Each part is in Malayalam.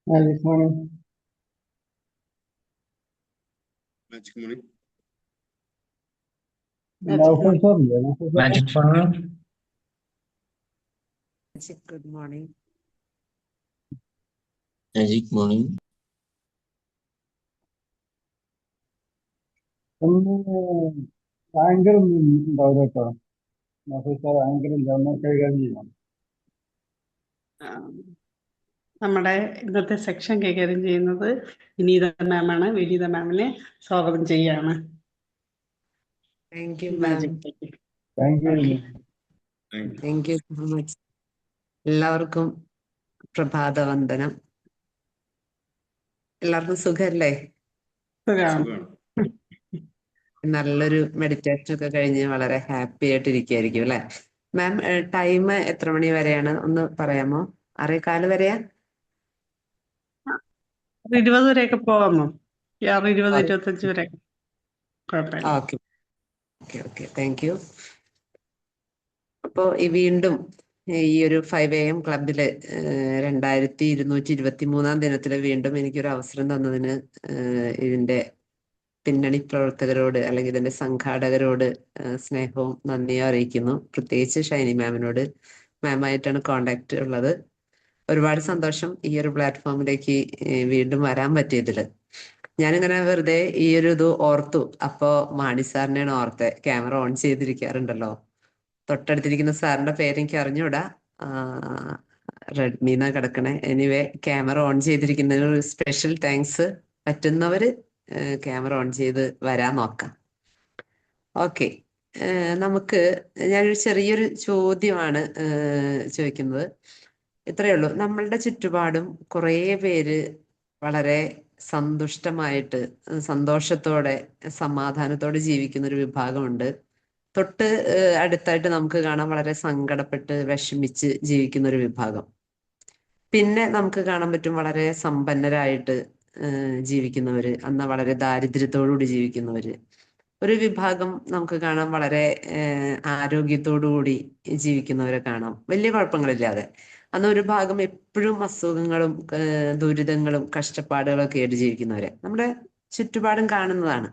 Good morning. Magic money. Now for some, Magic phone. Good morning. Magic morning. Anchor ഉണ്ടാവില്ല കേട്ടോ. ഓഫീസർ ആങ്കർ ഇല്ല കൈകാര്യം ചെയ്യണം. നമ്മുടെ ഇന്നത്തെ സെക്ഷൻ കൈകാര്യം ചെയ്യുന്നത് വിനീത മാമാണ്. വിനീത മാമിനെ സ്വാഗതം ചെയ്യാണ്. Thank you, ma'am. Thank you. Thank you so much. എല്ലാവർക്കും പ്രഭാതവന്ദനം. എല്ലാവർക്കും സുഖല്ലേ? നല്ലൊരു മെഡിറ്റേഷൻ ഒക്കെ കഴിഞ്ഞ് വളരെ ഹാപ്പി ആയിട്ടിരിക്കുകയായിരിക്കും അല്ലെ? മാം, ടൈം എത്ര മണി വരെയാണ് ഒന്ന് പറയാമോ? 6:15 വരെയാ? 20 വരെയൊക്കെ പോകാമോ? 20, 25 വരെ കുഴപ്പമില്ല. Okay okay okay, thank U. അപ്പോ വീണ്ടും ഈ ഒരു 5 AM ക്ലബില് 2223 ദിനത്തില് വീണ്ടും എനിക്കൊരു അവസരം തന്നതിന് ഇതിന്റെ പിന്നണി പ്രവർത്തകരോട് അല്ലെങ്കിൽ ഇതിന്റെ സംഘാടകരോട് സ്നേഹവും നന്ദിയും അറിയിക്കുന്നു. പ്രത്യേകിച്ച് ഷൈനി മാമിനോട്. മാമായിട്ടാണ് കോണ്ടാക്ട് ഉള്ളത്. ഒരുപാട് സന്തോഷം ഈ ഒരു പ്ലാറ്റ്ഫോമിലേക്ക് വീണ്ടും വരാൻ പറ്റിയതില്. ഞാനിങ്ങനെ വെറുതെ ഈ ഒരു ഇത് ഓർത്തു. അപ്പോ മാണി സാറിനെയാണ് ഓർത്തെ. ക്യാമറ ഓൺ ചെയ്തിരിക്കാറുണ്ടല്ലോ. തൊട്ടടുത്തിരിക്കുന്ന സാറിന്റെ പേരെനിക്ക് അറിഞ്ഞൂടാ. റെഡ്മീന്നാ കിടക്കണേ. എനിവേ, ക്യാമറ ഓൺ ചെയ്തിരിക്കുന്നതിന് ഒരു സ്പെഷ്യൽ താങ്ക്സ്. പറ്റുന്നവര് ക്യാമറ ഓൺ ചെയ്ത് വരാൻ നോക്കാം. ഓക്കെ, നമുക്ക് ഞാനൊരു ചെറിയൊരു ചോദ്യമാണ് ചോദിക്കുന്നത്. ഇത്രയേ ഉള്ളൂ. നമ്മളുടെ ചുറ്റുപാടും കുറേ പേര് വളരെ സന്തുഷ്ടമായിട്ട്, സന്തോഷത്തോടെ, സമാധാനത്തോടെ ജീവിക്കുന്ന ഒരു വിഭാഗമുണ്ട്. തൊട്ട് അടുത്തായിട്ട് നമുക്ക് കാണാൻ വളരെ സങ്കടപ്പെട്ട് വിഷമിച്ച് ജീവിക്കുന്ന ഒരു വിഭാഗം. പിന്നെ നമുക്ക് കാണാൻ പറ്റും വളരെ സമ്പന്നരായിട്ട് ജീവിക്കുന്നവര്, അന്ന് വളരെ ദാരിദ്ര്യത്തോടുകൂടി ജീവിക്കുന്നവര്. ഒരു വിഭാഗം നമുക്ക് കാണാം വളരെ ആരോഗ്യത്തോടുകൂടി ജീവിക്കുന്നവരെ കാണാം, വലിയ കുഴപ്പങ്ങളില്ലാതെ. അന്ന് ഒരു ഭാഗം എപ്പോഴും അസുഖങ്ങളും ദുരിതങ്ങളും കഷ്ടപ്പാടുകളും ഒക്കെ ആയിട്ട് ജീവിക്കുന്നവരെ നമ്മുടെ ചുറ്റുപാടും കാണുന്നതാണ്.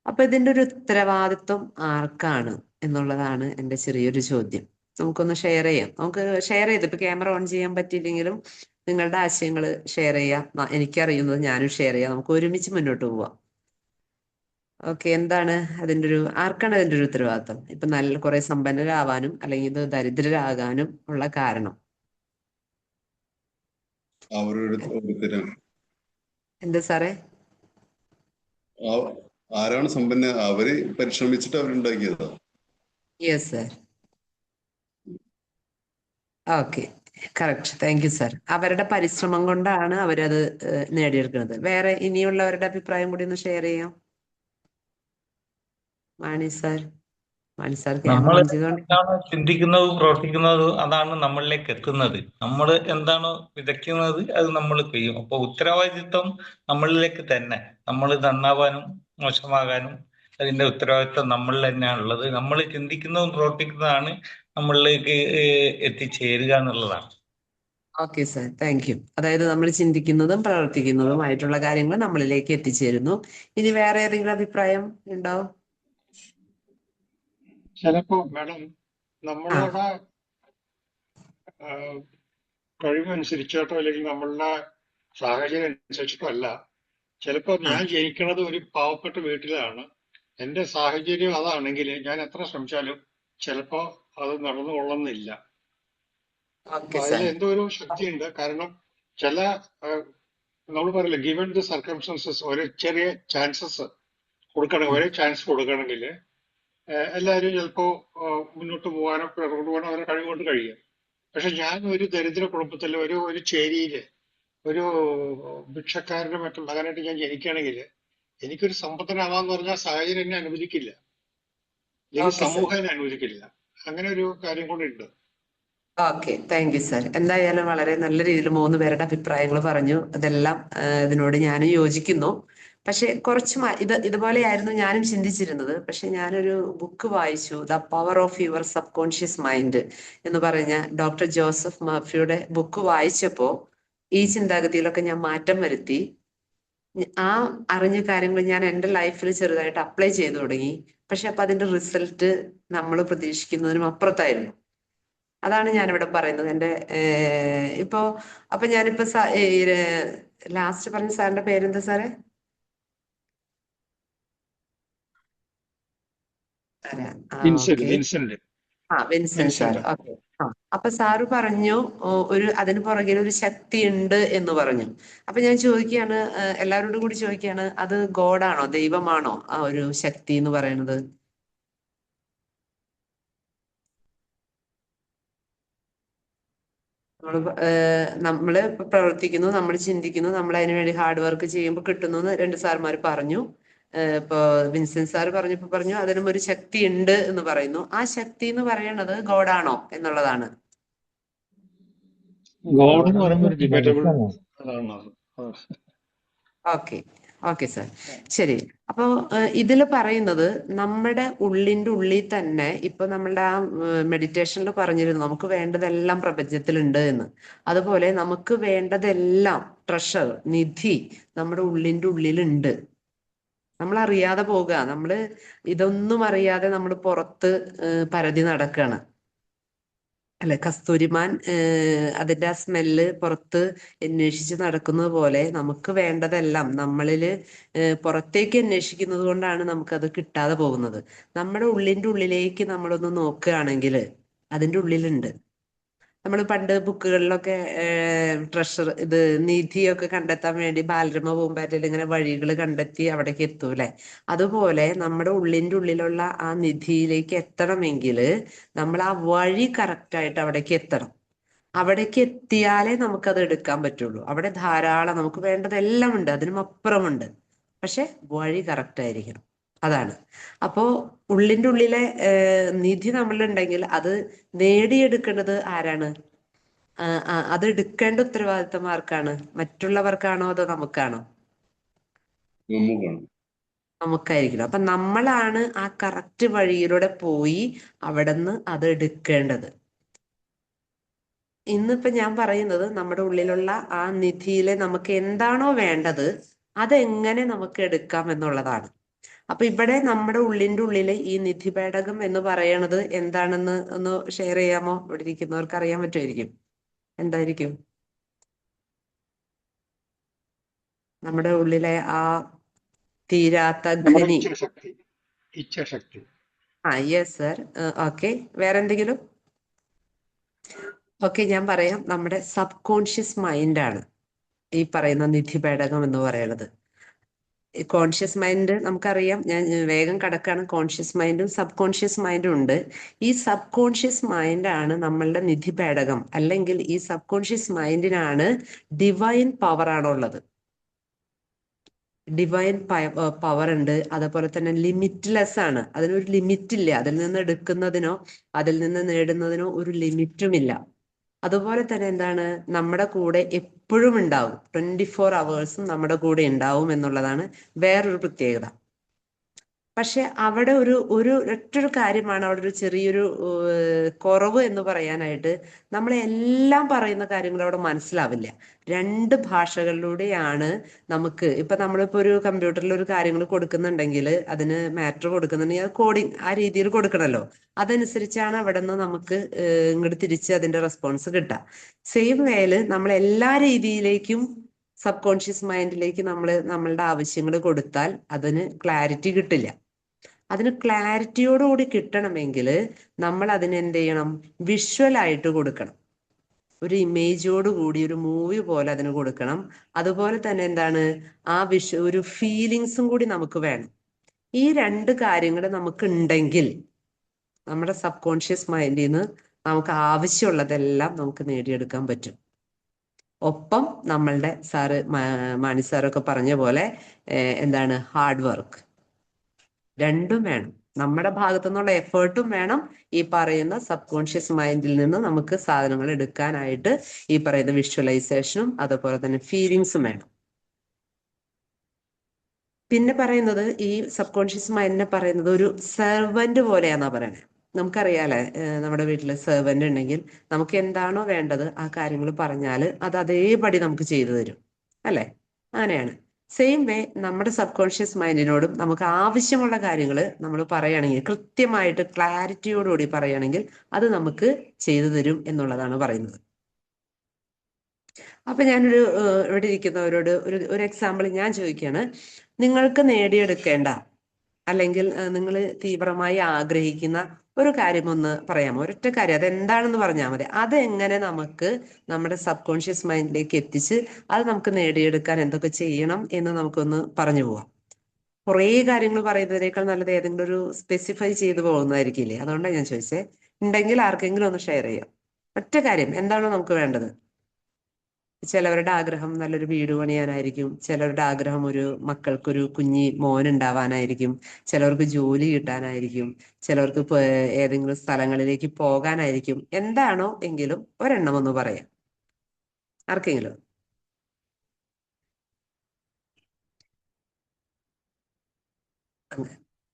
അപ്പൊ ഇതിന്റെ ഒരു ഉത്തരവാദിത്വം ആർക്കാണ് എന്നുള്ളതാണ് എൻ്റെ ചെറിയൊരു ചോദ്യം. നമുക്കൊന്ന് ഷെയർ ചെയ്യാം. നമുക്ക് ഷെയർ ചെയ്ത്, ഇപ്പൊ ക്യാമറ ഓൺ ചെയ്യാൻ പറ്റിയില്ലെങ്കിലും നിങ്ങളുടെ ആശയങ്ങൾ ഷെയർ ചെയ്യാം. എനിക്കറിയുന്നത് ഞാനും ഷെയർ ചെയ്യാം. നമുക്ക് ഒരുമിച്ച് മുന്നോട്ട് പോവാം. ഓക്കെ, എന്താണ് ആർക്കാണ് അതിന്റെ ഒരു ഉത്തരവാദിത്വം? ഇപ്പൊ നല്ല കുറെ സമ്പന്നരാവാനും അല്ലെങ്കിൽ ഇത് ദരിദ്രരാകാനും ഉള്ള കാരണം എന്താ സാറേ? ആരാണ് സമ്പന്ന? അവര് പരിശ്രമിച്ചിട്ട് അവരുണ്ടാക്കിയതോ? Yes sir. Okay, correct. Thank you sir. അവരുടെ പരിശ്രമം കൊണ്ടാണ് അവരത് നേടിയെടുക്കുന്നത്. വേറെ ഇനിയുള്ളവരുടെ അഭിപ്രായം കൂടി ഒന്ന് ഷെയർ ചെയ്യാം. മാണി സാർ. മാണി സാർ നമ്മൾ എന്താണ് ചിന്തിക്കുന്നത്, പ്രവർത്തിക്കുന്നത്, അതാണ് നമ്മളിലേക്ക് എത്തുന്നത്. നമ്മൾ എന്താണോ വിതയ്ക്കുന്നത് അത് നമ്മൾ ചെയ്യും. അപ്പൊ ഉത്തരവാദിത്വം നമ്മളിലേക്ക് തന്നെ. നമ്മൾ നന്നാവാനും മോശമാകാനും അതിന്റെ ഉത്തരവാദിത്വം നമ്മളിൽ തന്നെയാണ് ഉള്ളത്. നമ്മൾ ചിന്തിക്കുന്നതും പ്രവർത്തിക്കുന്നതാണ് നമ്മളിലേക്ക് എത്തിച്ചേരുക എന്നുള്ളതാണ്. Okay sir, thank you. അതായത് നമ്മൾ ചിന്തിക്കുന്നതും പ്രവർത്തിക്കുന്നതുമായിട്ടുള്ള കാര്യങ്ങൾ നമ്മളിലേക്ക് എത്തിച്ചേരുന്നു. ഇനി വേറെ ഏതെങ്കിലും അഭിപ്രായം ഉണ്ടാവും? ചിലപ്പോ മാഡം നമ്മളുടെ കഴിവനുസരിച്ചിട്ടോ അല്ലെങ്കിൽ നമ്മളുടെ സാഹചര്യം അനുസരിച്ചിട്ടോ അല്ല. ചിലപ്പോ ഞാൻ ജനിക്കുന്നത് ഒരു പാവപ്പെട്ട വീട്ടിലാണ്. എന്റെ സാഹചര്യം അതാണെങ്കിൽ ഞാൻ എത്ര ശ്രമിച്ചാലും ചിലപ്പോ അത് നടന്നുകൊള്ളുന്നില്ല. അതിൽ എന്തോ ഒരു ശക്തിയുണ്ട്. കാരണം ചില നമ്മൾ പറയില്ല, ഗിവൺ ദി സർക്കംസ്റ്റൻസസ്, ഒരു ചെറിയ ചാൻസസ് കൊടുക്കണമെങ്കിൽ, ഒരേ ചാൻസ് കൊടുക്കണമെങ്കിൽ എല്ലാവരും ചിലപ്പോ മുന്നോട്ട് പോകാനോ പിറകോട്ട് പോകാനോ അവരെ കഴിവുകൊണ്ട് കഴിയും. പക്ഷെ ഞാൻ ഒരു ദരിദ്ര കുടുംബത്തിൽ ഒരു ചേരിയില് ഒരു ഭിക്ഷക്കാരന്റെ മറ്റും മകനായിട്ട് ഞാൻ ജനിക്കുകയാണെങ്കിൽ എനിക്കൊരു സമ്പന്നനാവാന്ന് പറഞ്ഞാൽ സാഹചര്യം എന്നെ അനുവദിക്കില്ല, അല്ലെങ്കിൽ സമൂഹം എന്നെ അനുവദിക്കില്ല. അങ്ങനെ ഒരു കാര്യം കൂടെ ഉണ്ട്. Okay, thank you sir. എന്തായാലും വളരെ നല്ല രീതിയിൽ 3 പേരുടെ അഭിപ്രായങ്ങൾ പറഞ്ഞു. അതെല്ലാം ഇതിനോട് ഞാനും യോജിക്കുന്നു. പക്ഷെ കുറച്ച് ഇതുപോലെയായിരുന്നു ഞാനും ചിന്തിച്ചിരുന്നത്. പക്ഷെ ഞാനൊരു ബുക്ക് വായിച്ചു, the power of your sub conscious mind എന്ന് പറഞ്ഞ ഡോക്ടർ ജോസഫ് മർഫിയുടെ ബുക്ക് വായിച്ചപ്പോ ഈ ചിന്താഗതിയിലൊക്കെ ഞാൻ മാറ്റം വരുത്തി. ആ അറിഞ്ഞ കാര്യങ്ങൾ ഞാൻ എൻ്റെ ലൈഫിൽ ചെറുതായിട്ട് അപ്ലൈ ചെയ്തു തുടങ്ങി. പക്ഷെ അപ്പൊ അതിന്റെ റിസൾട്ട് നമ്മൾ പ്രതീക്ഷിക്കുന്നതിനും അപ്പുറത്തായിരുന്നു. അതാണ് ഞാനിവിടെ പറയുന്നത്. എൻ്റെ ഇപ്പോ അപ്പൊ ഞാനിപ്പോ ലാസ്റ്റ് പറഞ്ഞ സാറിന്റെ പേരെന്താ സാറേ? Vincent okay. Vincent Vincent sir. Vincent okay. അപ്പൊ സാറ് പറഞ്ഞു അതിന് പുറകിൽ ഒരു ശക്തി ഉണ്ട് എന്ന് പറഞ്ഞു. അപ്പൊ ഞാൻ ചോദിക്കുകയാണ്, എല്ലാവരോടും കൂടി ചോദിക്കുകയാണ്, അത് ഗോഡാണോ, ദൈവമാണോ ആ ഒരു ശക്തി എന്ന് പറയുന്നത്? നമ്മള് പ്രവർത്തിക്കുന്നു, നമ്മൾ ചിന്തിക്കുന്നു, നമ്മൾ അതിനു വേണ്ടി ഹാർഡ് വർക്ക് ചെയ്യുമ്പോൾ കിട്ടുന്നു എന്ന് 2 സാർമാർ പറഞ്ഞു. ഇപ്പൊ വിൻസെന്റ് സാർ പറഞ്ഞു അതിനും ഒരു ശക്തി ഉണ്ട് എന്ന് പറയുന്നു. ആ ശക്തി എന്ന് പറയുന്നത് ഗോഡാണോ എന്നുള്ളതാണ്. ഗോഡ് എന്ന് പറയുമ്പോൾ ഒരു ഡിബേറ്റബിൾ അതാണ്. ഓക്കെ സാർ, ശരി. അപ്പോ ഇതില് പറയുന്നത് നമ്മുടെ ഉള്ളിന്റെ ഉള്ളിൽ തന്നെ, ഇപ്പൊ നമ്മളുടെ ആ മെഡിറ്റേഷനിൽ പറഞ്ഞിരുന്നു നമുക്ക് വേണ്ടതെല്ലാം പ്രപഞ്ചത്തിലുണ്ട് എന്ന്. അതുപോലെ നമുക്ക് വേണ്ടതെല്ലാം ട്രഷർ, നിധി നമ്മുടെ ഉള്ളിന്റെ ഉള്ളിലുണ്ട്. നമ്മൾ അറിയാതെ പോകുക, നമ്മള് ഇതൊന്നും അറിയാതെ നമ്മൾ പുറത്ത് പരതി നടക്കുകയാണ് അല്ലെ? കസ്തൂരിമാൻ അതിന്റെ ആ സ്മെല്ല് പുറത്ത് അന്വേഷിച്ച് നടക്കുന്നത് പോലെ നമുക്ക് വേണ്ടതെല്ലാം നമ്മളില് പുറത്തേക്ക് അന്വേഷിക്കുന്നത് കൊണ്ടാണ് നമുക്കത് കിട്ടാതെ പോകുന്നത്. നമ്മുടെ ഉള്ളിന്റെ ഉള്ളിലേക്ക് നമ്മളൊന്ന് നോക്കുകയാണെങ്കിൽ അതിന്റെ ഉള്ളിലുണ്ട്. നമ്മൾ പണ്ട് ബുക്കുകളിലൊക്കെ ട്രഷർ നിധിയൊക്കെ കണ്ടെത്താൻ വേണ്ടി ബാലരമ പൂമ്പാറ്റയിൽ ഇങ്ങനെ വഴികൾ കണ്ടെത്തി അവിടേക്ക് എത്തൂലെ? അതുപോലെ നമ്മുടെ ഉള്ളിന്റെ ഉള്ളിലുള്ള ആ നിധിയിലേക്ക് എത്തണമെങ്കിൽ നമ്മൾ ആ വഴി കറക്റ്റായിട്ട് അവിടേക്ക് എത്തണം. അവിടേക്ക് എത്തിയാലേ നമുക്കത് എടുക്കാൻ പറ്റുള്ളൂ. അവിടെ ധാരാളം നമുക്ക് വേണ്ടതെല്ലാം ഉണ്ട്, അതിനും അപ്പുറമുണ്ട്. പക്ഷെ വഴി കറക്റ്റ് ആയിരിക്കണം. അതാണ്. അപ്പോ ഉള്ളിന്റെ ഉള്ളിലെ നിധി നമ്മളുണ്ടെങ്കിൽ അത് നേടിയെടുക്കേണ്ടത് ആരാണ്? അത് എടുക്കേണ്ട ഉത്തരവാദിത്തം ആർക്കാണ്? മറ്റുള്ളവർക്കാണോ അതോ നമുക്കാണോ? നമുക്കായിരിക്കണം. അപ്പൊ നമ്മളാണ് ആ കറക്റ്റ് വഴിയിലൂടെ പോയി അവിടെ നിന്ന് അത് എടുക്കേണ്ടത്. ഇന്നിപ്പോ ഞാൻ പറയുന്നത് നമ്മുടെ ഉള്ളിലുള്ള ആ നിധിയിലെ നമുക്ക് എന്താണോ വേണ്ടത് അതെങ്ങനെ നമുക്ക് എടുക്കാം എന്നുള്ളതാണ്. അപ്പൊ ഇവിടെ നമ്മുടെ ഉള്ളിന്റെ ഉള്ളില് ഈ നിധി പേടകം എന്ന് പറയണത് എന്താണെന്ന് ഒന്ന് ഷെയർ ചെയ്യാമോ? ഇവിടെ ഇരിക്കുന്നവർക്ക് അറിയാൻ പറ്റുമായിരിക്കും. എന്തായിരിക്കും നമ്മുടെ ഉള്ളിലെ ആ തീരാത്ത നമ്മുടെ ഖനി? ഇച്ഛാശക്തി. Yes sir. ഓക്കെ, വേറെ എന്തെങ്കിലും? ഓക്കെ, ഞാൻ പറയാം. നമ്മുടെ സബ് കോൺഷ്യസ് മൈൻഡാണ് ഈ പറയുന്ന നിധി പേടകം എന്ന് പറയുന്നത്. കോൺഷ്യസ് മൈൻഡ് നമുക്കറിയാം. ഞാൻ വേഗം കടക്കാണ്. കോൺഷ്യസ് മൈൻഡും സബ് കോൺഷ്യസ് മൈൻഡും ഉണ്ട്. ഈ സബ് കോൺഷ്യസ് മൈൻഡാണ് നമ്മളുടെ നിധി പേടകം. അല്ലെങ്കിൽ ഈ സബ് കോൺഷ്യസ് മൈൻഡിനാണ് ഡിവൈൻ പവർ ആണുള്ളത്. ഡിവൈൻ പവർ ഉണ്ട്. അതേപോലെ തന്നെ ലിമിറ്റ്ലെസ് ആണ്. അതിനൊരു ലിമിറ്റ് ഇല്ല. അതിൽ നിന്ന് എടുക്കുന്നതിനോ അതിൽ നിന്ന് നേടുന്നതിനോ ഒരു ലിമിറ്റും ഇല്ല. അതുപോലെ തന്നെ എന്താണ്, നമ്മുടെ കൂടെ എപ്പോഴും ഉണ്ടാവും. 24 hours നമ്മുടെ കൂടെ ഉണ്ടാവും എന്നുള്ളതാണ് വേറൊരു പ്രത്യേകത. പക്ഷെ അവിടെ ഒറ്റൊരു കാര്യമാണ്, അവിടെ ഒരു ചെറിയൊരു കുറവ് എന്ന് പറയാനായിട്ട്. നമ്മളെല്ലാം പറയുന്ന കാര്യങ്ങൾ അവിടെ മനസ്സിലാവില്ല. 2 ഭാഷകളിലൂടെയാണ് നമുക്ക്. ഇപ്പൊ നമ്മളിപ്പോ ഒരു കമ്പ്യൂട്ടറിൽ ഒരു കാര്യങ്ങൾ കൊടുക്കുന്നുണ്ടെങ്കിൽ, അതിന് മാറ്റർ കൊടുക്കുന്നുണ്ടെങ്കിൽ അത് കോഡിങ് ആ രീതിയിൽ കൊടുക്കണമല്ലോ. അതനുസരിച്ചാണ് അവിടെ നിന്ന് നമുക്ക് ഇങ്ങോട്ട് തിരിച്ച് അതിന്റെ റെസ്പോൺസ് കിട്ടുക. സെയിം വേല് നമ്മൾ എല്ലാ രീതിയിലേക്കും സബ് കോൺഷ്യസ് മൈൻഡിലേക്ക് നമ്മളുടെ ആവശ്യങ്ങൾ കൊടുത്താൽ അതിന് ക്ലാരിറ്റി കിട്ടില്ല. അതിന് ക്ലാരിറ്റിയോടുകൂടി കിട്ടണമെങ്കിൽ നമ്മൾ അതിന് എന്ത് ചെയ്യണം? വിഷ്വലായിട്ട് കൊടുക്കണം. ഒരു ഇമേജോട് കൂടി ഒരു മൂവി പോലെ അതിന് കൊടുക്കണം. അതുപോലെ തന്നെ എന്താണ്, ആ ഒരു ഫീലിങ്സും കൂടി നമുക്ക് വേണം. ഈ 2 കാര്യങ്ങൾ നമുക്ക് ഉണ്ടെങ്കിൽ നമ്മുടെ സബ് കോൺഷ്യസ് മൈൻഡിൽ നിന്ന് നമുക്ക് ആവശ്യമുള്ളതെല്ലാം നമുക്ക് നേടിയെടുക്കാൻ പറ്റും. ഒപ്പം നമ്മളുടെ സാറ് മാണി സാറൊക്കെ പറഞ്ഞ പോലെ എന്താണ്, ഹാർഡ് വർക്ക് രണ്ടും വേണം. നമ്മുടെ ഭാഗത്തു നിന്നുള്ള എഫേർട്ടും വേണം. ഈ പറയുന്ന സബ് കോൺഷ്യസ് മൈൻഡിൽ നിന്ന് നമുക്ക് സാധനങ്ങൾ എടുക്കാനായിട്ട് ഈ പറയുന്ന വിഷ്വലൈസേഷനും അതുപോലെ തന്നെ ഫീലിങ്സും വേണം. പിന്നെ പറയുന്നത് ഈ സബ് കോൺഷ്യസ് മൈൻഡിനെ പറയുന്നത് ഒരു സെർവന്റ് പോലെയാന്നാ പറയണേ. നമുക്കറിയാലേ, നമ്മുടെ വീട്ടിൽ സെർവൻ്റ് ഉണ്ടെങ്കിൽ നമുക്ക് എന്താണോ വേണ്ടത് ആ കാര്യങ്ങൾ പറഞ്ഞാൽ അത് അതേപടി നമുക്ക് ചെയ്തു തരും, അല്ലേ? അങ്ങനെയാണ്. സെയിം വേ നമ്മുടെ സബ് കോൺഷ്യസ് മൈൻഡിനോടും നമുക്ക് ആവശ്യമുള്ള കാര്യങ്ങൾ നമ്മൾ പറയുകയാണെങ്കിൽ, കൃത്യമായിട്ട് ക്ലാരിറ്റിയോടുകൂടി പറയുകയാണെങ്കിൽ അത് നമുക്ക് ചെയ്തു തരും എന്നുള്ളതാണ് പറയുന്നത്. അപ്പൊ ഞാനൊരു ഇവിടെ ഇരിക്കുന്നവരോട് ഒരു എക്സാമ്പിൾ ഞാൻ ചോദിക്കുകയാണ്. നിങ്ങൾക്ക് നേടിയെടുക്കേണ്ട അല്ലെങ്കിൽ നിങ്ങൾ തീവ്രമായി ആഗ്രഹിക്കുന്ന ഒരു കാര്യം ഒന്ന് പറയാമോ? ഒരൊറ്റ കാര്യം, അതെന്താണെന്ന് പറഞ്ഞാൽ മതി. അതെങ്ങനെ നമുക്ക് നമ്മുടെ സബ് കോൺഷ്യസ് മൈൻഡിലേക്ക് എത്തിച്ച് അത് നമുക്ക് നേടിയെടുക്കാൻ എന്തൊക്കെ ചെയ്യണം എന്ന് നമുക്കൊന്ന് പറഞ്ഞു പോവാം. കുറേ കാര്യങ്ങൾ പറയുന്നതിനേക്കാൾ നല്ലത് ഏതെങ്കിലും ഒരു സ്പെസിഫൈ ചെയ്ത് പോകുന്നതായിരിക്കില്ലേ? അതുകൊണ്ടാണ് ഞാൻ ചോദിച്ചേ. ഉണ്ടെങ്കിൽ ആർക്കെങ്കിലും ഒന്ന് ഷെയർ ചെയ്യാം. ഒറ്റ കാര്യം, എന്താണോ നമുക്ക് വേണ്ടത്. ചിലവരുടെ ആഗ്രഹം നല്ലൊരു വീട് പണിയാനായിരിക്കും, ചിലവരുടെ ആഗ്രഹം ഒരു മക്കൾക്കൊരു കുഞ്ഞി മോൻ ഉണ്ടാവാനായിരിക്കും, ചിലവർക്ക് ജോലി കിട്ടാനായിരിക്കും, ചിലവർക്ക് ഏതെങ്കിലും സ്ഥലങ്ങളിലേക്ക് പോകാനായിരിക്കും. എന്താണോ എങ്കിലും ഒരെണ്ണം ഒന്ന് പറയാം ആർക്കെങ്കിലും.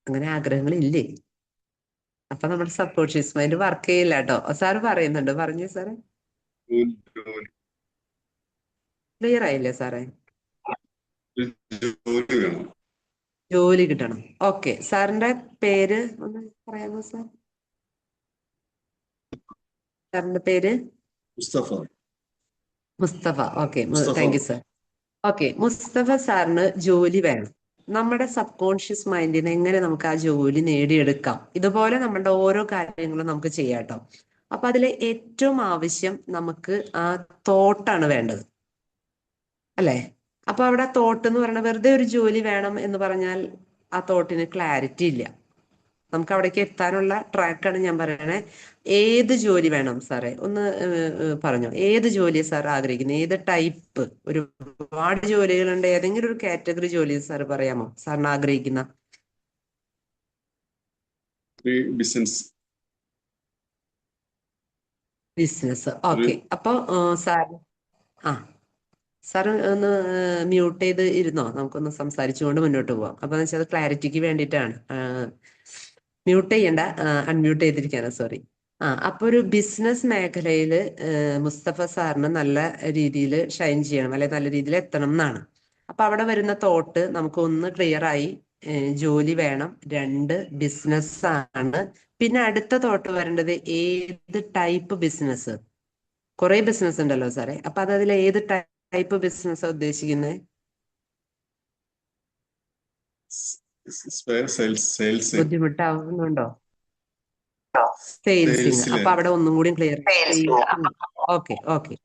അങ്ങനെ ആഗ്രഹങ്ങളില്ലേ? അപ്പൊ നമ്മുടെ സബ് കോൺഷ്യസ് മൈൻഡ് വർക്ക് ചെയ്യില്ല കേട്ടോ. സാറ് പറയുന്നുണ്ട്, പറഞ്ഞു സാറേ. ക്ലിയർ ആയില്ലേ സാറേ? ജോലി വേണം. ജോലി കിട്ടണം. ഓക്കെ, സാറിന്റെ പേര് ഒന്ന് പറയാമോ സാർ? സാറിന്റെ പേര് Mustafa. Mustafa. Okay, Mustafa. Thank you sir. Okay, Mustafa സാറിന് ജോലി വേണം. നമ്മുടെ സബ് കോൺഷ്യസ് മൈൻഡിന് എങ്ങനെ നമുക്ക് ആ ജോലി നേടിയെടുക്കാം? ഇതുപോലെ നമ്മളുടെ ഓരോ കാര്യങ്ങളും നമുക്ക് ചെയ്യാം കേട്ടോ. അപ്പൊ അതിലെ ഏറ്റവും ആവശ്യം നമുക്ക് ആ തോട്ടാണ് വേണ്ടത്, അല്ലേ? അപ്പൊ അവിടെ തോട്ട് എന്ന് പറഞ്ഞാൽ വെറുതെ ഒരു ജോലി വേണം എന്ന് പറഞ്ഞാൽ ആ തോട്ടിന് ക്ലാരിറ്റി ഇല്ല. നമുക്ക് അവിടേക്ക് എത്താനുള്ള ട്രാക്കാണ് ഞാൻ പറയണേ. ഏത് ജോലി വേണം സാറേ? ഒന്ന് പറഞ്ഞോ, ഏത് ജോലിയെ സാർ ആഗ്രഹിക്കുന്നത്? ഏത് ടൈപ്പ്? ഒരുപാട് ജോലികളുണ്ട്, ഏതെങ്കിലും ഒരു കാറ്റഗറി ജോലി സാർ പറയാമോ സാറിന് ആഗ്രഹിക്കുന്ന? ബിസിനസ്. ബിസിനസ്. ഓക്കെ, അപ്പൊ സാർ സാറ് ഒന്ന് മ്യൂട്ട് ചെയ്ത് ഇരുന്നോ? നമുക്കൊന്ന് സംസാരിച്ചുകൊണ്ട് മുന്നോട്ട് പോവാം. അപ്പൊ എന്ന് വെച്ചാൽ ക്ലാരിറ്റിക്ക് വേണ്ടിയിട്ടാണ്. മ്യൂട്ട് ചെയ്യണ്ട, അൺമ്യൂട്ട് ചെയ്തിരിക്കാനാ, സോറി. അപ്പൊ ഒരു ബിസിനസ് മേഖലയിൽ മുസ്തഫ സാറിന് നല്ല രീതിയിൽ ഷൈൻ ചെയ്യണം, അല്ലെ നല്ല രീതിയിൽ എത്തണം എന്നാണ്. അപ്പൊ അവിടെ വരുന്ന തോട്ട് നമുക്ക് ഒന്ന് ക്ലിയർ ആയി. ജോലി വേണം. 2 ബിസിനസ് ആണ്. പിന്നെ അടുത്ത തോട്ട് വരേണ്ടത് ഏത് ടൈപ്പ് ബിസിനസ്? കുറെ ബിസിനസ് ഉണ്ടല്ലോ സാറേ. അപ്പൊ അതിൽ ഏത് ടൈപ്പ് ബിസിനസ് ഉദ്ദേശിക്കുന്നത്? സെയിൽസ്. ബുദ്ധിമുട്ടാവുന്നുണ്ടോ? സെയിൽസിങ്. അപ്പൊ അവിടെ ഒന്നും കൂടി clear. Okay okay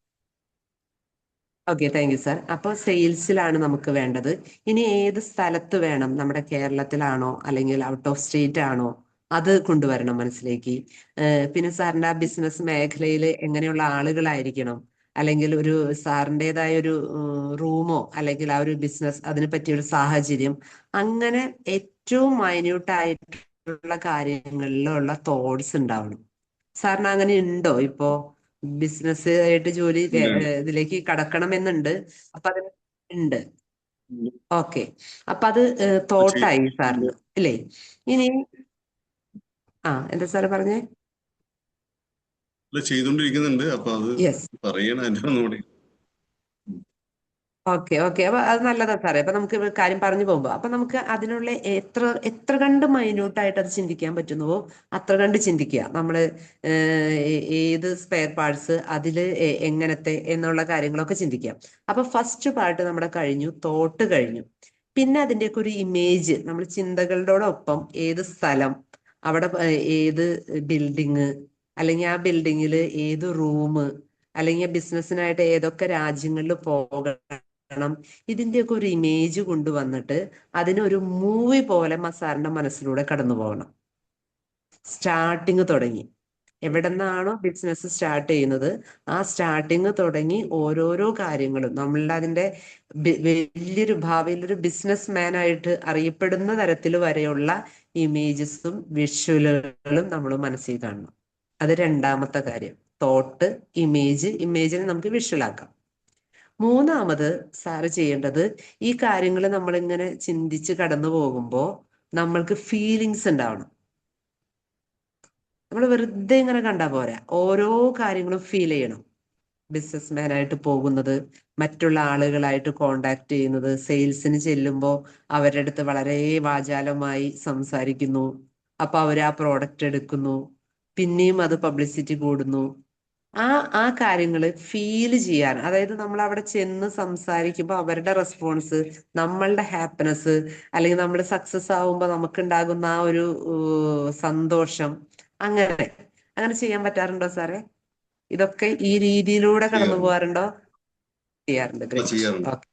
okay, thank you sir. അപ്പൊ സെയിൽസിലാണ് നമുക്ക് വേണ്ടത്. ഇനി ഏത് സ്ഥലത്ത് വേണം? നമ്മുടെ കേരളത്തിലാണോ അല്ലെങ്കിൽ ഔട്ട് ഓഫ് സ്റ്റേറ്റ് ആണോ? അത് കൊണ്ടുവരണം മനസ്സിലേക്ക്. പിന്നെ സാറിന്റെ ആ ബിസിനസ് മേഖലയിൽ എങ്ങനെയുള്ള ആളുകളായിരിക്കണം? അല്ലെങ്കിൽ ഒരു സാറിൻ്റെതായ ഒരു റൂമോ അല്ലെങ്കിൽ ആ ഒരു ബിസിനസ് അതിനെ പറ്റിയൊരു സാഹചര്യം, അങ്ങനെ ഏറ്റവും മൈന്യൂട്ടായിട്ടുള്ള കാര്യങ്ങളിലുള്ള തോട്ട്സ് ഉണ്ടാവണം. സാറിന് അങ്ങനെ ഉണ്ടോ? ഇപ്പോ ബിസിനസ് ആയിട്ട് ജോലി ഇതിലേക്ക് കടക്കണമെന്നുണ്ട്. അപ്പൊ അതിന് ഉണ്ട്. ഓക്കെ, അപ്പൊ അത് തോട്ടായി സാറിന്, ഇല്ലേ? ഇനി എന്താ സാറ് പറഞ്ഞേ? ചെയ്തോണ്ടിരിക്കുന്നുണ്ട്. അപ്പൊ അത് യെസ്. പറയണം എന്നെ ഒന്നുകൂടി. ഓക്കെ ഓക്കെ, അപ്പൊ അത് നല്ലതാ സാറേ. അപ്പൊ നമുക്ക് കാര്യം പറഞ്ഞു പോകുമ്പോ അപ്പൊ നമുക്ക് അതിനുള്ള എത്ര കണ്ട് മൈന്യൂട്ടായിട്ട് അത് ചിന്തിക്കാൻ പറ്റുന്നുവോ അത്ര കണ്ട് ചിന്തിക്കുക. നമ്മള് ഏത് സ്പെയർ പാർട്സ്, അതില് എങ്ങനത്തെ എന്നുള്ള കാര്യങ്ങളൊക്കെ ചിന്തിക്കാം. അപ്പൊ ഫസ്റ്റ് പാർട്ട് നമ്മുടെ കഴിഞ്ഞു, തോട്ട് കഴിഞ്ഞു. പിന്നെ അതിൻ്റെയൊക്കെ ഒരു ഇമേജ്, നമ്മൾ ചിന്തകളോടൊപ്പം ഏത് സ്ഥലം, അവിടെ ഏത് ബിൽഡിങ്, അല്ലെങ്കിൽ ആ ബിൽഡിങ്ങിൽ ഏത് റൂം, അല്ലെങ്കിൽ ബിസിനസ്സിനായിട്ട് ഏതൊക്കെ രാജ്യങ്ങളിൽ പോകണം, ഇതിന്റെയൊക്കെ ഒരു ഇമേജ് കൊണ്ടുവന്നിട്ട് അതിനൊരു മൂവി പോലെ സാറിന്റെ മനസ്സിലൂടെ കടന്നു പോകണം. സ്റ്റാർട്ടിങ് തുടങ്ങി എവിടെ നിന്നാണോ ബിസിനസ് സ്റ്റാർട്ട് ചെയ്യുന്നത് ആ സ്റ്റാർട്ടിങ് തുടങ്ങി ഓരോരോ കാര്യങ്ങളും നമ്മളുടെ അതിന്റെ വലിയൊരു ഭാവിയിൽ ഒരു ബിസിനസ് മാൻ ആയിട്ട് അറിയപ്പെടുന്ന തരത്തിൽ വരെയുള്ള ഇമേജസും വിഷ്വലുകളും നമ്മൾ മനസ്സിൽ കാണണം. അത് രണ്ടാമത്തെ കാര്യം. തോട്ട്, ഇമേജിനെ നമുക്ക് വിഷ്വലാക്കാം. മൂന്നാമത് സാറ് ചെയ്യേണ്ടത്, ഈ കാര്യങ്ങൾ നമ്മളിങ്ങനെ ചിന്തിച്ച് കടന്നു പോകുമ്പോൾ നമ്മൾക്ക് ഫീലിങ്സ് ഉണ്ടാവണം. നമ്മൾ വെറുതെ ഇങ്ങനെ കണ്ടാൽ പോരാ, ഓരോ കാര്യങ്ങളും ഫീൽ ചെയ്യണം. ബിസിനസ്മാൻ ആയിട്ട് പോകുന്നത്, മറ്റുള്ള ആളുകളായിട്ട് കോണ്ടാക്ട് ചെയ്യുന്നത്, സെയിൽസിന് ചെല്ലുമ്പോൾ അവരുടെ അടുത്ത് വളരെ വാചാലമായി സംസാരിക്കുന്നു, അപ്പൊ അവർ ആ പ്രോഡക്റ്റ് എടുക്കുന്നു, പിന്നെയും അത് പബ്ലിസിറ്റി കൂടുന്നു. ആ കാര്യങ്ങള് ഫീൽ ചെയ്യാൻ, അതായത് നമ്മൾ അവിടെ ചെന്ന് സംസാരിക്കുമ്പോൾ അവരുടെ റെസ്പോൺസ്, നമ്മളുടെ ഹാപ്പിനെസ്, അല്ലെങ്കിൽ നമ്മൾ സക്സസ് ആവുമ്പോൾ നമുക്കുണ്ടാകുന്ന ആ ഒരു സന്തോഷം, അങ്ങനെ അങ്ങനെ ചെയ്യാൻ പറ്റാറുണ്ടോ സാറേ? ഇതൊക്കെ ഈ രീതിയിലൂടെ കടന്നു ചെയ്യാറുണ്ട്. പോകാറുണ്ടോ? ചെയ്യാറുണ്ട്. ഗ്രേറ്റ്. ചെയ്യാറുണ്ട്. ഓക്കെ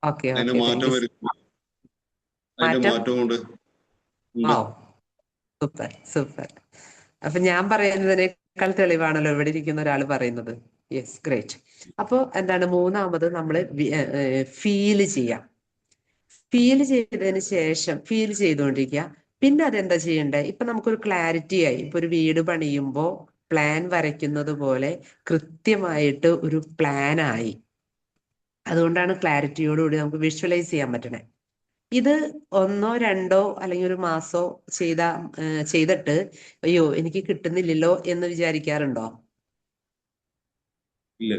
ഓക്കെ അതിന്റെ ഓക്കെ താങ്ക് മാറ്റം യു. വരും. അതിന്റെ മാറ്റം മാറ്റം കൊണ്ട് ഓ സൂപ്പർ സൂപ്പർ. അപ്പൊ ഞാൻ പറയുന്നതിനേക്കാൾ തെളിവാണല്ലോ ഇവിടെ ഇരിക്കുന്ന ഒരാൾ പറയുന്നത്. Yes, great. അപ്പോ എന്താണ്, മൂന്നാമത് നമ്മൾ ഫീൽ ചെയ്യാം. ഫീൽ ചെയ്തതിന് ശേഷം ഫീൽ ചെയ്തുകൊണ്ടിരിക്കുക. പിന്നെ അതെന്താ ചെയ്യണ്ടേ? ഇപ്പൊ നമുക്കൊരു ക്ലാരിറ്റി ആയി. ഇപ്പൊ ഒരു വീട് പണിയുമ്പോ പ്ലാൻ വരയ്ക്കുന്നത് പോലെ കൃത്യമായിട്ട് ഒരു പ്ലാൻ ആയി. അതുകൊണ്ടാണ് ക്ലാരിറ്റിയോടുകൂടി നമുക്ക് വിഷ്വലൈസ് ചെയ്യാൻ പറ്റണേ. ഇത് 1 2 അല്ലെങ്കിൽ ഒരു മാസോ ചെയ്തിട്ട് അയ്യോ എനിക്ക് കിട്ടുന്നില്ലല്ലോ എന്ന് വിചാരിക്കാറുണ്ടോ? ഇല്ല.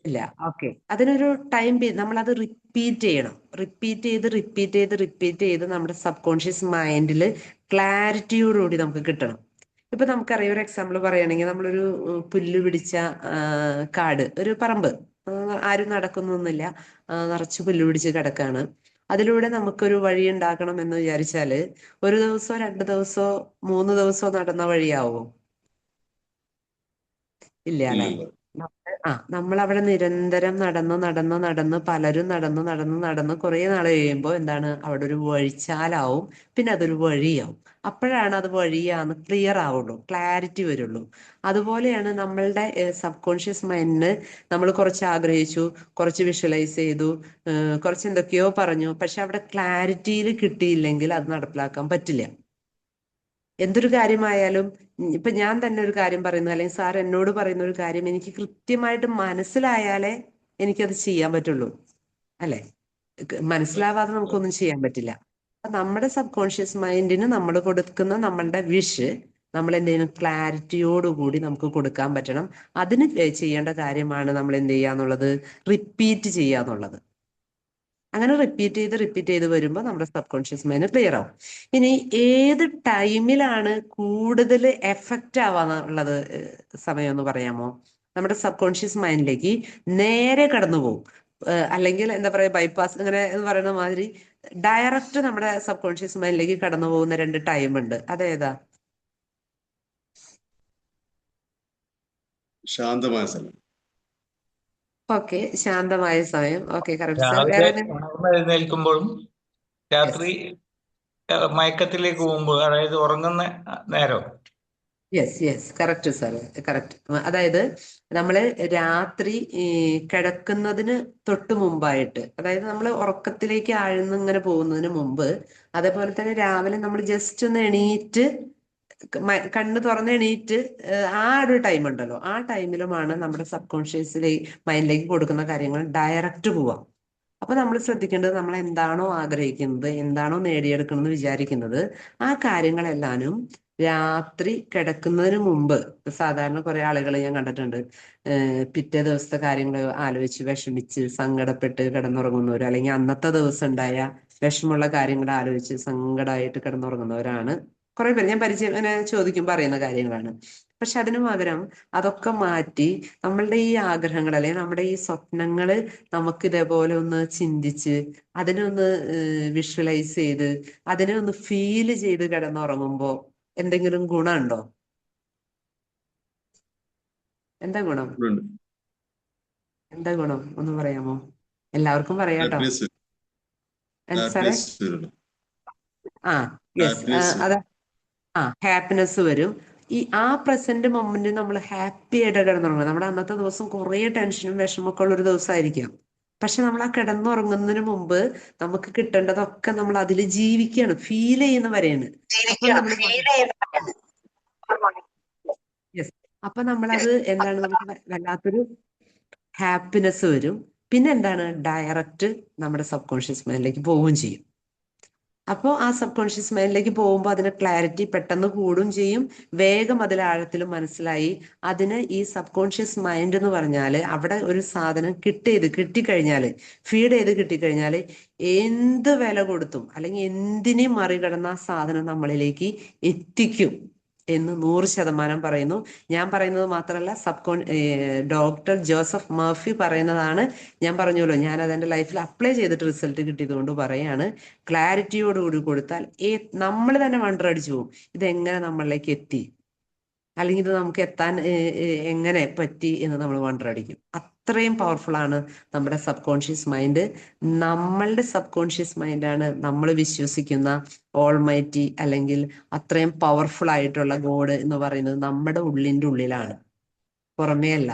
ഇല്ല. ഓക്കെ, അതിനൊരു ടൈം നമ്മൾ അത് റിപ്പീറ്റ് ചെയ്യണം. റിപ്പീറ്റ് ചെയ്ത് നമ്മുടെ സബ് കോൺഷ്യസ് മൈൻഡിൽ ക്ലാരിറ്റിയോടുകൂടി നമുക്ക് കിട്ടണം. ഇപ്പൊ നമുക്കറിയാം, ഒരു എക്സാമ്പിൾ പറയുകയാണെങ്കിൽ, നമ്മളൊരു പുല്ല് പിടിച്ച കാട്, ഒരു പറമ്പ്, ആരും നടക്കുന്നൊന്നുമില്ല, നിറച്ച് പുല്ല് പിടിച്ച് കിടക്കാണ്. അതിലൂടെ നമുക്കൊരു വഴി ഉണ്ടാക്കണം എന്ന് വിചാരിച്ചാല് 1 ദിവസമോ 2 ദിവസമോ 3 ദിവസമോ നടന്ന വഴിയാവോ? ഇല്ല അല്ലെ? ഇല്ല. നമ്മൾ അവിടെ നിരന്തരം നടന്ന് പലരും നടന്ന് കുറെ നാൾ കഴിയുമ്പോൾ എന്താണ്, അവിടെ ഒരു വഴിച്ചാലാവും, പിന്നെ അതൊരു വഴിയാവും. അപ്പോഴാണ് അത് വഴിയാന്ന് ക്ലിയർ ആവുള്ളൂ, ക്ലാരിറ്റി വരുള്ളൂ. അതുപോലെയാണ് നമ്മളുടെ സബ് കോൺഷ്യസ് മൈൻഡിന് നമ്മൾ കുറച്ച് ആഗ്രഹിച്ചു, കുറച്ച് വിഷ്വലൈസ് ചെയ്തു, കുറച്ച് എന്തൊക്കെയോ പറഞ്ഞു, പക്ഷെ അവിടെ ക്ലാരിറ്റിയിൽ കിട്ടിയില്ലെങ്കിൽ അത് നടപ്പിലാക്കാൻ പറ്റില്ല. എന്തൊരു കാര്യമായാലും ഇപ്പൊ ഞാൻ തന്നെ ഒരു കാര്യം പറയുന്നു, അല്ലെങ്കിൽ സാർ എന്നോട് പറയുന്ന ഒരു കാര്യം എനിക്ക് കൃത്യമായിട്ട് മനസ്സിലായാലേ എനിക്കത് ചെയ്യാൻ പറ്റുള്ളൂ, അല്ലെ? മനസ്സിലാവാതെ നമുക്കൊന്നും ചെയ്യാൻ പറ്റില്ല. അപ്പൊ നമ്മുടെ സബ് കോൺഷ്യസ് മൈൻഡിന് നമ്മൾ കൊടുക്കുന്ന നമ്മളുടെ വിഷ് നമ്മൾ എന്തെങ്കിലും ക്ലാരിറ്റിയോടുകൂടി നമുക്ക് കൊടുക്കാൻ പറ്റണം. അതിന് ചെയ്യേണ്ട കാര്യമാണ് നമ്മൾ എന്ത് ചെയ്യാന്നുള്ളത്, റിപ്പീറ്റ് ചെയ്യാന്നുള്ളത്. അങ്ങനെ റിപ്പീറ്റ് ചെയ്ത് വരുമ്പോൾ നമ്മുടെ സബ് കോൺഷ്യസ് മൈൻഡ് ക്ലിയർ ആവും. ഇനി ഏത് ടൈമിലാണ് കൂടുതൽ എഫക്റ്റ് ആവാന്നുള്ളത് സമയം ഒന്ന് പറയാമോ? നമ്മുടെ സബ് കോൺഷ്യസ് മൈൻഡിലേക്ക് നേരെ കടന്നു പോകും, അല്ലെങ്കിൽ എന്താ പറയാ, ബൈപ്പാസ് അങ്ങനെ എന്ന് പറയുന്ന മാതിരി ഡയറക്റ്റ് നമ്മുടെ സബ് കോൺഷ്യസ് മൈൻഡിലേക്ക് കടന്നു പോകുന്ന 2 ടൈം ഉണ്ട്. അതേതാ? ശാന്തമായ സ്ഥലം. ഓക്കെ, ശാന്തമായ സമയം. Okay, correct sir. രാവിലെ വേറെ ഉണർന്നെഴുന്നേൽക്കുമ്പോഴും രാത്രി മയക്കത്തിലേക്ക് പോകുമ്പോൾ, അതായത് ഉറങ്ങുന്ന നേരം. Yes correct sir, correct. അതായത് നമ്മള് രാത്രി കിടക്കുന്നതിന് തൊട്ട് മുമ്പായിട്ട്, അതായത് നമ്മൾ ഉറക്കത്തിലേക്ക് ആഴ്ന്ന് ഇങ്ങനെ പോകുന്നതിന് മുമ്പ്, അതേപോലെ തന്നെ രാവിലെ നമ്മൾ ജസ്റ്റ് ഒന്ന് എണീറ്റ് കണ്ണ് തുറന്ന് എണീറ്റ് ആ ഒരു ടൈം ഉണ്ടല്ലോ, ആ ടൈമിലുമാണ് നമ്മുടെ സബ് കോൺഷ്യസിലേക്ക് മൈൻഡിലേക്ക് കൊടുക്കുന്ന കാര്യങ്ങൾ ഡയറക്റ്റ് പോവാം. അപ്പൊ നമ്മൾ ശ്രദ്ധിക്കേണ്ടത്, നമ്മൾ എന്താണോ ആഗ്രഹിക്കുന്നത്, എന്താണോ നേടിയെടുക്കണമെന്ന് വിചാരിക്കുന്നത്, ആ കാര്യങ്ങളെല്ലാനും രാത്രി കിടക്കുന്നതിന് മുമ്പ്, സാധാരണ കുറെ ആളുകൾ ഞാൻ കണ്ടിട്ടുണ്ട്, പിറ്റേ ദിവസത്തെ കാര്യങ്ങൾ ആലോചിച്ച് വിഷമിച്ച് സങ്കടപ്പെട്ട് കിടന്നുറങ്ങുന്നവർ, അല്ലെങ്കിൽ അന്നത്തെ ദിവസം ഉണ്ടായ വിഷമമുള്ള കാര്യങ്ങൾ ആലോചിച്ച് സങ്കടമായിട്ട് കിടന്നുറങ്ങുന്നവരാണ് കുറെ പേര്. ഞാൻ ഇങ്ങനെ ചോദിക്കുമ്പോൾ അറിയുന്ന കാര്യങ്ങളാണ്. പക്ഷെ അതിനു പകരം അതൊക്കെ മാറ്റി നമ്മളുടെ ഈ ആഗ്രഹങ്ങൾ, അല്ലെങ്കിൽ നമ്മുടെ ഈ സ്വപ്നങ്ങള് നമുക്ക് ഇതേപോലെ ഒന്ന് ചിന്തിച്ച് അതിനൊന്ന് വിഷ്വലൈസ് ചെയ്ത് അതിനെ ഒന്ന് ഫീൽ ചെയ്ത് കിടന്നുറങ്ങുമ്പോ എന്തെങ്കിലും ഗുണമുണ്ടോ? എന്താ ഗുണം? എന്താ ഗുണം ഒന്ന് പറയാമോ? എല്ലാവർക്കും പറയാട്ടോ. സാറേ ആ യെസ്, അതാ ഹാപ്പിനെസ് വരും. ആ പ്രസന്റ് മൊമെന്റ് നമ്മൾ ഹാപ്പി ആയിട്ട് കിടന്നുറങ്ങും. നമ്മുടെ അന്നത്തെ ദിവസം കുറെ ടെൻഷനും വിഷമൊക്കെ ഉള്ള ഒരു ദിവസമായിരിക്കാം, പക്ഷെ നമ്മൾ ആ കിടന്നുറങ്ങുന്നതിന് മുമ്പ് നമുക്ക് കിട്ടേണ്ടതൊക്കെ നമ്മൾ അതിൽ ജീവിക്കുകയാണ്, ഫീൽ ചെയ്യുന്ന വരെയാണ്. അപ്പൊ നമ്മളത് എന്താണ്, നമുക്ക് വല്ലാത്തൊരു ഹാപ്പിനെസ് വരും. പിന്നെ എന്താണ്, ഡയറക്റ്റ് നമ്മുടെ സബ് കോൺഷ്യസ് മൈൻഡിലേക്ക് പോവുകയും ചെയ്യും. അപ്പോൾ ആ സബ് കോൺഷ്യസ് മൈൻഡിലേക്ക് പോകുമ്പോൾ അതിന് ക്ലാരിറ്റി പെട്ടെന്ന് കൂടും ചെയ്യും, വേഗം അതിൽ ആഴത്തിലും മനസ്സിലായി. അതിന് ഈ സബ് കോൺഷ്യസ് മൈൻഡ് എന്ന് പറഞ്ഞാൽ അവിടെ ഒരു സാധനം കിട്ടിക്കഴിഞ്ഞാൽ, ഫീഡ് ചെയ്ത് കിട്ടിക്കഴിഞ്ഞാൽ എന്ത് വില കൊടുത്തും അല്ലെങ്കിൽ എന്തിനേയും മറികടന്ന ആ സാധനം നമ്മളിലേക്ക് എത്തിക്കും എന്ന് 100% പറയുന്നു. ഞാൻ പറയുന്നത് മാത്രമല്ല, ഡോക്ടർ ജോസഫ് മർഫി പറയുന്നതാണ്. ഞാൻ പറഞ്ഞല്ലോ, ഞാൻ അതെന്റെ ലൈഫിൽ അപ്ലൈ ചെയ്തിട്ട് റിസൾട്ട് കിട്ടിയത് കൊണ്ട് പറയാണ്. ക്ലാരിറ്റിയോടുകൂടി കൊടുത്താൽ നമ്മൾ തന്നെ വണ്ടർ അടിച്ചു പോകും, ഇതെങ്ങനെ നമ്മളിലേക്ക് എത്തി, അല്ലെങ്കിൽ ഇത് നമുക്ക് എത്താൻ എങ്ങനെ പറ്റി എന്ന് നമ്മൾ വണ്ടർ അടിക്കും. അത്രയും പവർഫുൾ ആണ് നമ്മുടെ സബ് കോൺഷ്യസ് മൈൻഡ്. നമ്മളുടെ സബ് കോൺഷ്യസ് മൈൻഡാണ് നമ്മൾ വിശ്വസിക്കുന്ന ഓൾമൈറ്റി അല്ലെങ്കിൽ അത്രയും പവർഫുൾ ആയിട്ടുള്ള ഗോഡ് എന്ന് പറയുന്നത് നമ്മുടെ ഉള്ളിന്റെ ഉള്ളിലാണ്, പുറമേ അല്ല.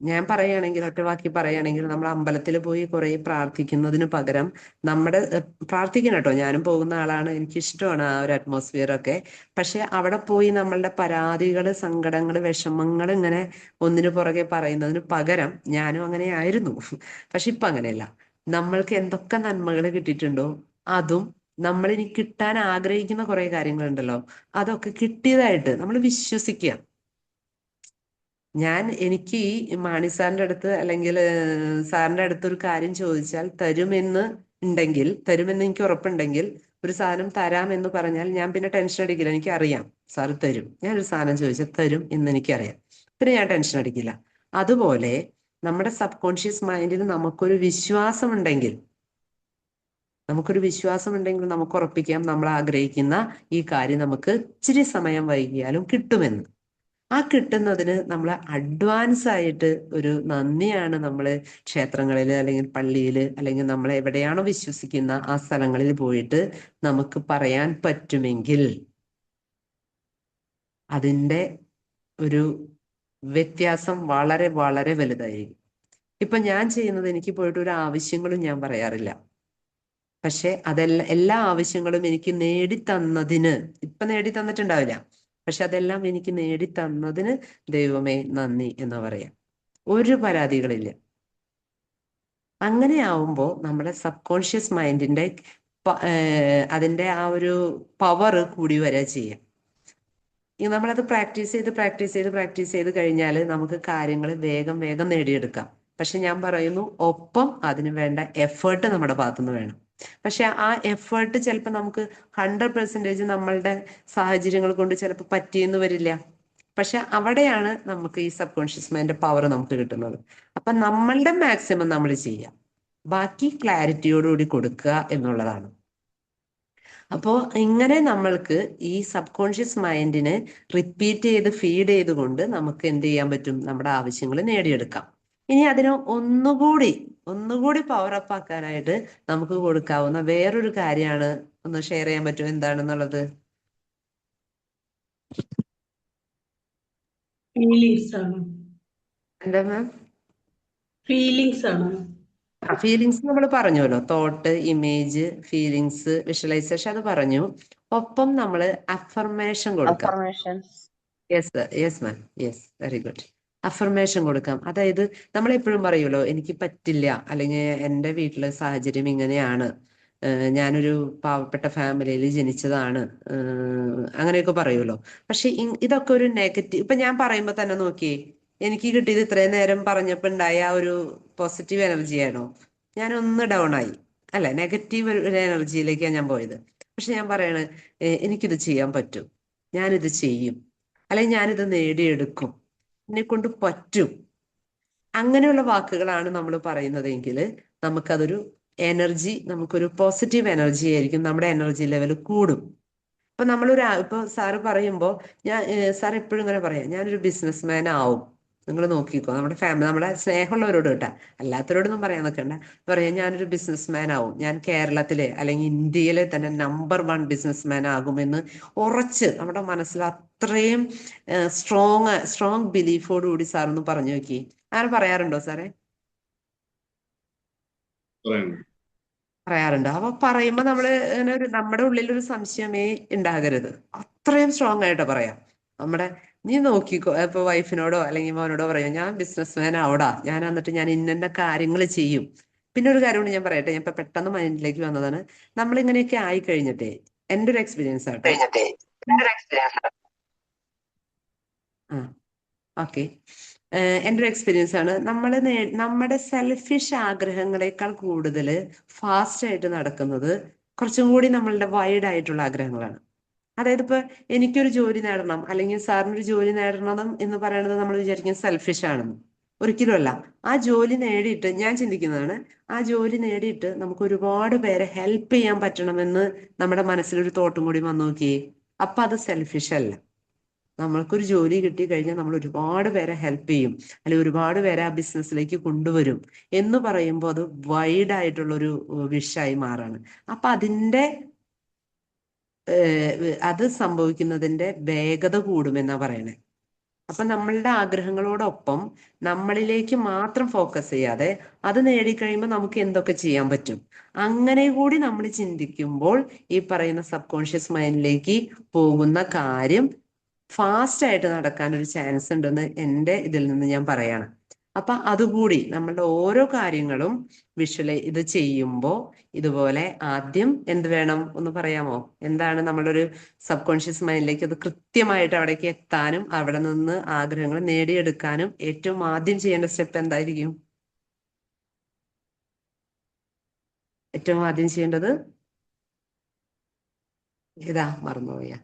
ഞാൻ പറയുകയാണെങ്കിൽ, ഒറ്റ വാക്കി പറയുകയാണെങ്കിൽ, നമ്മൾ അമ്പലത്തിൽ പോയി കുറെ പ്രാർത്ഥിക്കുന്നതിന് പകരം പ്രാർത്ഥിക്കണം കേട്ടോ, ഞാനും പോകുന്ന ആളാണ്, എനിക്കിഷ്ടമാണ് ആ ഒരു അറ്റ്മോസ്ഫിയർ ഒക്കെ. പക്ഷെ അവിടെ പോയി നമ്മളുടെ പരാതികള്, സങ്കടങ്ങള്, വിഷമങ്ങൾ ഇങ്ങനെ ഒന്നിനു പുറകെ പറയുന്നതിന് പകരം, ഞാനും അങ്ങനെ ആയിരുന്നു, പക്ഷെ ഇപ്പൊ അങ്ങനെയല്ല. നമ്മൾക്ക് എന്തൊക്കെ നന്മകൾ കിട്ടിയിട്ടുണ്ടോ അതും, നമ്മൾ ഇനി കിട്ടാൻ ആഗ്രഹിക്കുന്ന കുറെ കാര്യങ്ങളുണ്ടല്ലോ, അതൊക്കെ കിട്ടിയതായിട്ട് നമ്മൾ വിശ്വസിക്കുക. എനിക്ക് മാണി സാറിന്റെ അടുത്ത് അല്ലെങ്കിൽ സാറിന്റെ അടുത്ത് ഒരു കാര്യം ചോദിച്ചാൽ തരുമെന്ന് എനിക്ക് ഉറപ്പുണ്ടെങ്കിൽ, ഒരു സാധനം തരാം എന്ന് പറഞ്ഞാൽ ഞാൻ പിന്നെ ടെൻഷൻ അടിക്കില്ല. എനിക്കറിയാം സാറ് തരും. ഞാനൊരു സാധനം ചോദിച്ചാൽ തരും എന്ന് എനിക്കറിയാം, പിന്നെ ഞാൻ ടെൻഷൻ അടിക്കില്ല. അതുപോലെ നമ്മുടെ സബ് കോൺഷ്യസ് മൈൻഡിൽ നമുക്കൊരു വിശ്വാസം ഉണ്ടെങ്കിൽ നമുക്ക് ഉറപ്പിക്കാം നമ്മൾ ആഗ്രഹിക്കുന്ന ഈ കാര്യം നമുക്ക് ഇച്ചിരി സമയം വൈകിയാലും കിട്ടുമെന്ന്. ആ കിട്ടുന്നതിന് നമ്മൾ അഡ്വാൻസ് ആയിട്ട് ഒരു നന്ദിയാണ് നമ്മൾ ക്ഷേത്രങ്ങളിൽ അല്ലെങ്കിൽ പള്ളിയിൽ അല്ലെങ്കിൽ നമ്മൾ എവിടെയാണോ വിശ്വസിക്കുന്ന ആ സ്ഥലങ്ങളിൽ പോയിട്ട് നമുക്ക് പറയാൻ പറ്റുമെങ്കിൽ അതിൻ്റെ ഒരു വ്യത്യാസം വളരെ വളരെ വലുതായിരിക്കും. ഇപ്പൊ ഞാൻ ചെയ്യുന്നത്, എനിക്ക് പോയിട്ട് ഒരു ആവശ്യങ്ങളും ഞാൻ പറയാറില്ല. പക്ഷെ എല്ലാ ആവശ്യങ്ങളും എനിക്ക് നേടിത്തന്നതിന്, ഇപ്പൊ നേടിത്തന്നിട്ടുണ്ടാവില്ല, പക്ഷെ അതെല്ലാം എനിക്ക് നേടിത്തന്നതിന് ദൈവമേ നന്ദി എന്ന് പറയാം. ഒരു പരാതികളില്ല. അങ്ങനെ ആവുമ്പോൾ നമ്മുടെ സബ് കോൺഷ്യസ് മൈൻഡിന്റെ അതിന്റെ ആ ഒരു പവർ കൂടി വരിക ചെയ്യാം. നമ്മളത് പ്രാക്ടീസ് ചെയ്ത് കഴിഞ്ഞാൽ നമുക്ക് കാര്യങ്ങൾ വേഗം നേടിയെടുക്കാം. പക്ഷെ ഞാൻ പറയുന്നു, ഒപ്പം അതിന് വേണ്ട എഫേർട്ട് നമ്മുടെ ഭാഗത്തുനിന്ന് വേണം. പക്ഷെ ആ എഫേർട്ട് ചിലപ്പോൾ നമുക്ക് 100% നമ്മളുടെ സാഹചര്യങ്ങൾ കൊണ്ട് ചിലപ്പോൾ പറ്റിയെന്ന് വരില്ല. പക്ഷെ അവിടെയാണ് നമുക്ക് ഈ സബ് കോൺഷ്യസ് മൈൻഡ് പവർ നമുക്ക് കിട്ടുന്നത്. അപ്പൊ നമ്മളുടെ മാക്സിമം നമ്മൾ ചെയ്യാം, ബാക്കി ക്ലാരിറ്റിയോടുകൂടി കൊടുക്കുക എന്നുള്ളതാണ്. അപ്പോൾ ഇങ്ങനെ നമ്മൾക്ക് ഈ സബ് കോൺഷ്യസ് മൈൻഡിനെ റിപ്പീറ്റ് ചെയ്ത് ഫീഡ് ചെയ്തുകൊണ്ട് നമുക്ക് എന്ത് ചെയ്യാൻ പറ്റും, നമ്മുടെ ആവശ്യങ്ങൾ നേടിയെടുക്കാം. ഇനി അതിന് ഒന്നുകൂടി പവർ അപ്പ് ആക്കാനായിട്ട് നമുക്ക് കൊടുക്കാവുന്ന വേറൊരു കാര്യമാണ്, ഒന്ന് ഷെയർ ചെയ്യാൻ പറ്റും എന്താണെന്നുള്ളത്? ഫീലിങ്സ് ആണ്. എന്താ മാം? ഫീലിങ്സ് ആണ്. ഫീലിങ്സ് നമ്മൾ പറഞ്ഞല്ലോ, തോട്ട്, ഇമേജ്, ഫീലിങ്സ്, വിഷ്വലൈസേഷൻ, അത് പറഞ്ഞു. ഒപ്പം നമ്മൾ അഫർമേഷൻ കൊടുക്കാം. Yes ma'am, yes, very good. Affirmation കൊടുക്കാം. അതായത് നമ്മൾ എപ്പോഴും പറയുമല്ലോ, എനിക്ക് പറ്റില്ല, അല്ലെങ്കിൽ എൻ്റെ വീട്ടിലെ സാഹചര്യം ഇങ്ങനെയാണ്, ഞാനൊരു പാവപ്പെട്ട ഫാമിലിയിൽ ജനിച്ചതാണ്, അങ്ങനെയൊക്കെ പറയുമല്ലോ. പക്ഷെ ഇതൊക്കെ ഒരു നെഗറ്റീവ്. ഇപ്പൊ ഞാൻ പറയുമ്പോ തന്നെ നോക്കിയേ, എനിക്ക് കിട്ടിയത് ഇത്രയും നേരം പറഞ്ഞപ്പോ ഉണ്ടായ ആ ഒരു പോസിറ്റീവ് എനർജിയാണോ? ഞാൻ ഒന്ന് ഡൗൺ ആയി, അല്ലെ? നെഗറ്റീവ് ഒരു എനർജിയിലേക്കാണ് ഞാൻ പോയത്. പക്ഷെ ഞാൻ പറയണ, എനിക്കിത് ചെയ്യാൻ പറ്റും, ഞാനിത് ചെയ്യും, അല്ലെങ്കിൽ ഞാനിത് നേടിയെടുക്കും, എന്നെ കൊണ്ട് പറ്റും, അങ്ങനെയുള്ള വാക്കുകളാണ് നമ്മൾ പറയുന്നതെങ്കിൽ നമുക്കതൊരു എനർജി, നമുക്കൊരു പോസിറ്റീവ് എനർജി ആയിരിക്കും, നമ്മുടെ എനർജി ലെവൽ കൂടും. ഇപ്പൊ ഇപ്പൊ സാറ് പറയുമ്പോൾ സാർ എപ്പോഴും ഇങ്ങനെ പറയാം, ഞാനൊരു ബിസിനസ്മാൻ ആവും. നിങ്ങൾ നോക്കിക്കോ, നമ്മുടെ സ്നേഹമുള്ളവരോട് കേട്ടാ, അല്ലാത്തവരോടൊന്നും പറയാൻ നിൽക്കണ്ട. പറയാം, ഞാനൊരു ബിസിനസ്മാൻ ആവും, ഞാൻ കേരളത്തിലെ അല്ലെങ്കിൽ ഇന്ത്യയിലെ തന്നെ നമ്പർ 1 ബിസിനസ്മാൻ ആകുമെന്ന് ഉറച്ച് നമ്മുടെ മനസ്സിൽ അത്രയും സ്ട്രോങ് ബിലീഫോടുകൂടി സാറൊന്ന് പറഞ്ഞു നോക്കി. അങ്ങനെ പറയാറുണ്ടോ സാറേ? പറയാറുണ്ട്. അപ്പൊ പറയുമ്പോ നമ്മള് നമ്മുടെ ഉള്ളിലൊരു സംശയമേ ഉണ്ടാകരുത്, അത്രയും സ്ട്രോങ് ആയിട്ട് പറയാം. നീ നോക്കിക്കോ, ഇപ്പൊ വൈഫിനോടോ അല്ലെങ്കിൽ മോനോടോ പറയാം, ഞാൻ ബിസിനസ്മാൻ ആവടാ, ഞാൻ എന്നിട്ട് ഞാൻ ഇന്ന കാര്യങ്ങൾ ചെയ്യും, പിന്നെ ഒരു കാര്യം കൂടി ഞാൻ പറയട്ടെ, ഞാൻ ഇപ്പൊ പെട്ടെന്ന് മൈൻഡിലേക്ക് വന്നതാണ്. നമ്മൾ ഇങ്ങനെയൊക്കെ ആയി കഴിഞ്ഞിട്ടേ, എൻ്റെ ഒരു എക്സ്പീരിയൻസ് ആട്ടോ. ആ ഓക്കെ, എൻ്റെ ഒരു എക്സ്പീരിയൻസ് ആണ്. നമ്മുടെ സെൽഫിഷ് ആഗ്രഹങ്ങളെക്കാൾ കൂടുതൽ ഫാസ്റ്റ് ആയിട്ട് നടക്കുന്നത് കുറച്ചും കൂടി നമ്മളുടെ വൈഡ് ആയിട്ടുള്ള ആഗ്രഹങ്ങളാണ്. അതായത് ഇപ്പൊ എനിക്കൊരു ജോലി നേടണം, അല്ലെങ്കിൽ സാറിനൊരു ജോലി നേടണം എന്ന് പറയുന്നത് നമ്മൾ വിചാരിക്കും സെൽഫിഷ് ആണെന്ന്. ഒരിക്കലും അല്ല. ആ ജോലി നേടിയിട്ട് ഞാൻ ചിന്തിക്കുന്നതാണ്, ആ ജോലി നേടിയിട്ട് നമുക്ക് ഒരുപാട് പേരെ ഹെൽപ്പ് ചെയ്യാൻ പറ്റണമെന്ന് നമ്മുടെ മനസ്സിലൊരു തോട്ടും കൂടി വന്നു നോക്കിയേ. അപ്പൊ അത് സെൽഫിഷ് അല്ല. നമ്മൾക്കൊരു ജോലി കിട്ടി കഴിഞ്ഞാൽ നമ്മൾ ഒരുപാട് പേരെ ഹെൽപ്പ് ചെയ്യും, അല്ലെങ്കിൽ ഒരുപാട് പേരെ ആ ബിസിനസ്സിലേക്ക് കൊണ്ടുവരും എന്ന് പറയുമ്പോൾ അത് വൈഡ് ആയിട്ടുള്ളൊരു വിഷായി മാറാണ്. അപ്പൊ അത് സംഭവിക്കുന്നതിന്റെ വേഗത കൂടുമെന്നാ പറയണേ. അപ്പൊ നമ്മളുടെ ആഗ്രഹങ്ങളോടൊപ്പം നമ്മളിലേക്ക് മാത്രം ഫോക്കസ് ചെയ്യാതെ അത് നേടിക്കഴിയുമ്പോൾ നമുക്ക് എന്തൊക്കെ ചെയ്യാൻ പറ്റും, അങ്ങനെ കൂടി നമ്മൾ ചിന്തിക്കുമ്പോൾ ഈ പറയുന്ന സബ് കോൺഷ്യസ് മൈൻഡിലേക്ക് പോകുന്ന കാര്യം ഫാസ്റ്റ് ആയിട്ട് നടക്കാൻ ഒരു ചാൻസ് ഉണ്ടെന്ന് എൻ്റെ ഇതിൽ നിന്ന് ഞാൻ പറയാണ്. അപ്പൊ അതുകൂടി നമ്മളുടെ ഓരോ കാര്യങ്ങളും ഇത് ചെയ്യുമ്പോൾ ഇതുപോലെ ആദ്യം എന്ത് വേണം ഒന്ന് പറയാമോ? എന്താണ് നമ്മളൊരു സബ് കോൺഷ്യസ് മൈൻഡിലേക്ക് അത് കൃത്യമായിട്ട് അവിടേക്ക് എത്താനും അവിടെ നിന്ന് ആഗ്രഹങ്ങൾ നേടിയെടുക്കാനും ഏറ്റവും ആദ്യം ചെയ്യേണ്ട സ്റ്റെപ്പ് എന്തായിരിക്കും? ഏറ്റവും ആദ്യം ചെയ്യേണ്ടത് ഇതാ, മറന്നുപോയ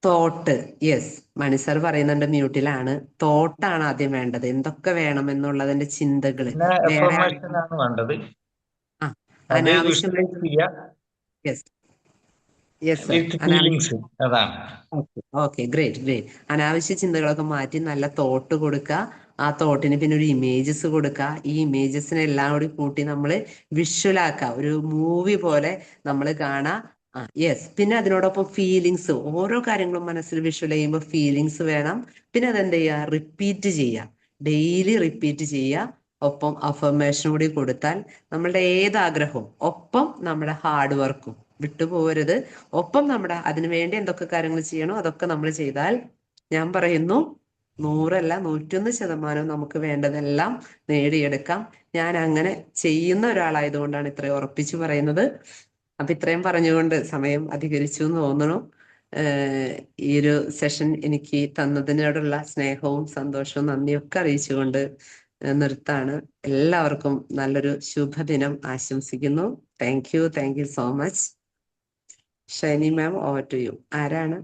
തോട്ട്. യെസ്, മണി സാർ പറയുന്നുണ്ട്, മ്യൂട്ടിലാണ്. തോട്ടാണ് ആദ്യം വേണ്ടത്. എന്തൊക്കെ വേണം എന്നുള്ളതിന്റെ ചിന്തകള്. പിന്നെ വേറെ affirmation ആണ് വേണ്ടത്. ആ അത് അനാവശ്യമായി visualize ചെയ്യുക yes yes sir, with feelings. അതാണ്. Okay, great. അനാവശ്യ ചിന്തകളൊക്കെ മാറ്റി നല്ല തോട്ട് കൊടുക്കുക. ആ തോട്ടിന് പിന്നെ ഒരു ഇമേജസ് കൊടുക്കുക. ഈ ഇമേജസിനെ എല്ലാം കൂടി കൂട്ടി നമ്മൾ വിഷ്വലാക്കുക, ഒരു മൂവി പോലെ നമ്മൾ കാണാം. യെസ്, പിന്നെ അതിനോടൊപ്പം ഫീലിങ്സ്, ഓരോ കാര്യങ്ങളും മനസ്സിൽ വിഷ്വൽ ചെയ്യുമ്പോൾ ഫീലിങ്സ് വേണം. പിന്നെ അതെന്ത് ചെയ്യുക, റിപ്പീറ്റ് ചെയ്യുക, ഡെയിലി റിപ്പീറ്റ് ചെയ്യുക. ഒപ്പം അഫർമേഷൻ കൂടി കൊടുത്താൽ നമ്മളുടെ ഏതാഗ്രഹവും ഒപ്പം നമ്മുടെ ഹാർഡ് വർക്കും വിട്ടുപോകരുത്. ഒപ്പം നമ്മുടെ അതിനു വേണ്ടി എന്തൊക്കെ കാര്യങ്ങൾ ചെയ്യണോ അതൊക്കെ നമ്മൾ ചെയ്താൽ ഞാൻ പറയുന്നു 100 അല്ല 101% നമുക്ക് വേണ്ടതെല്ലാം നേടിയെടുക്കാം. ഞാൻ അങ്ങനെ ചെയ്യുന്ന ഒരാളായതുകൊണ്ടാണ് ഇത്രയും ഉറപ്പിച്ചു പറയുന്നത്. അപ്പൊ ഇത്രയും പറഞ്ഞുകൊണ്ട് സമയം അധികരിച്ചു എന്ന് തോന്നുന്നു. ഈ ഒരു സെഷൻ എനിക്ക് തന്നതിനോടുള്ള സ്നേഹവും സന്തോഷവും നന്ദിയൊക്കെ അറിയിച്ചുകൊണ്ട് നിർത്താണ്. എല്ലാവർക്കും നല്ലൊരു ശുഭദിനം ആശംസിക്കുന്നു. Thank you so much. Shiny ma'am, over to you. ആരാണ്?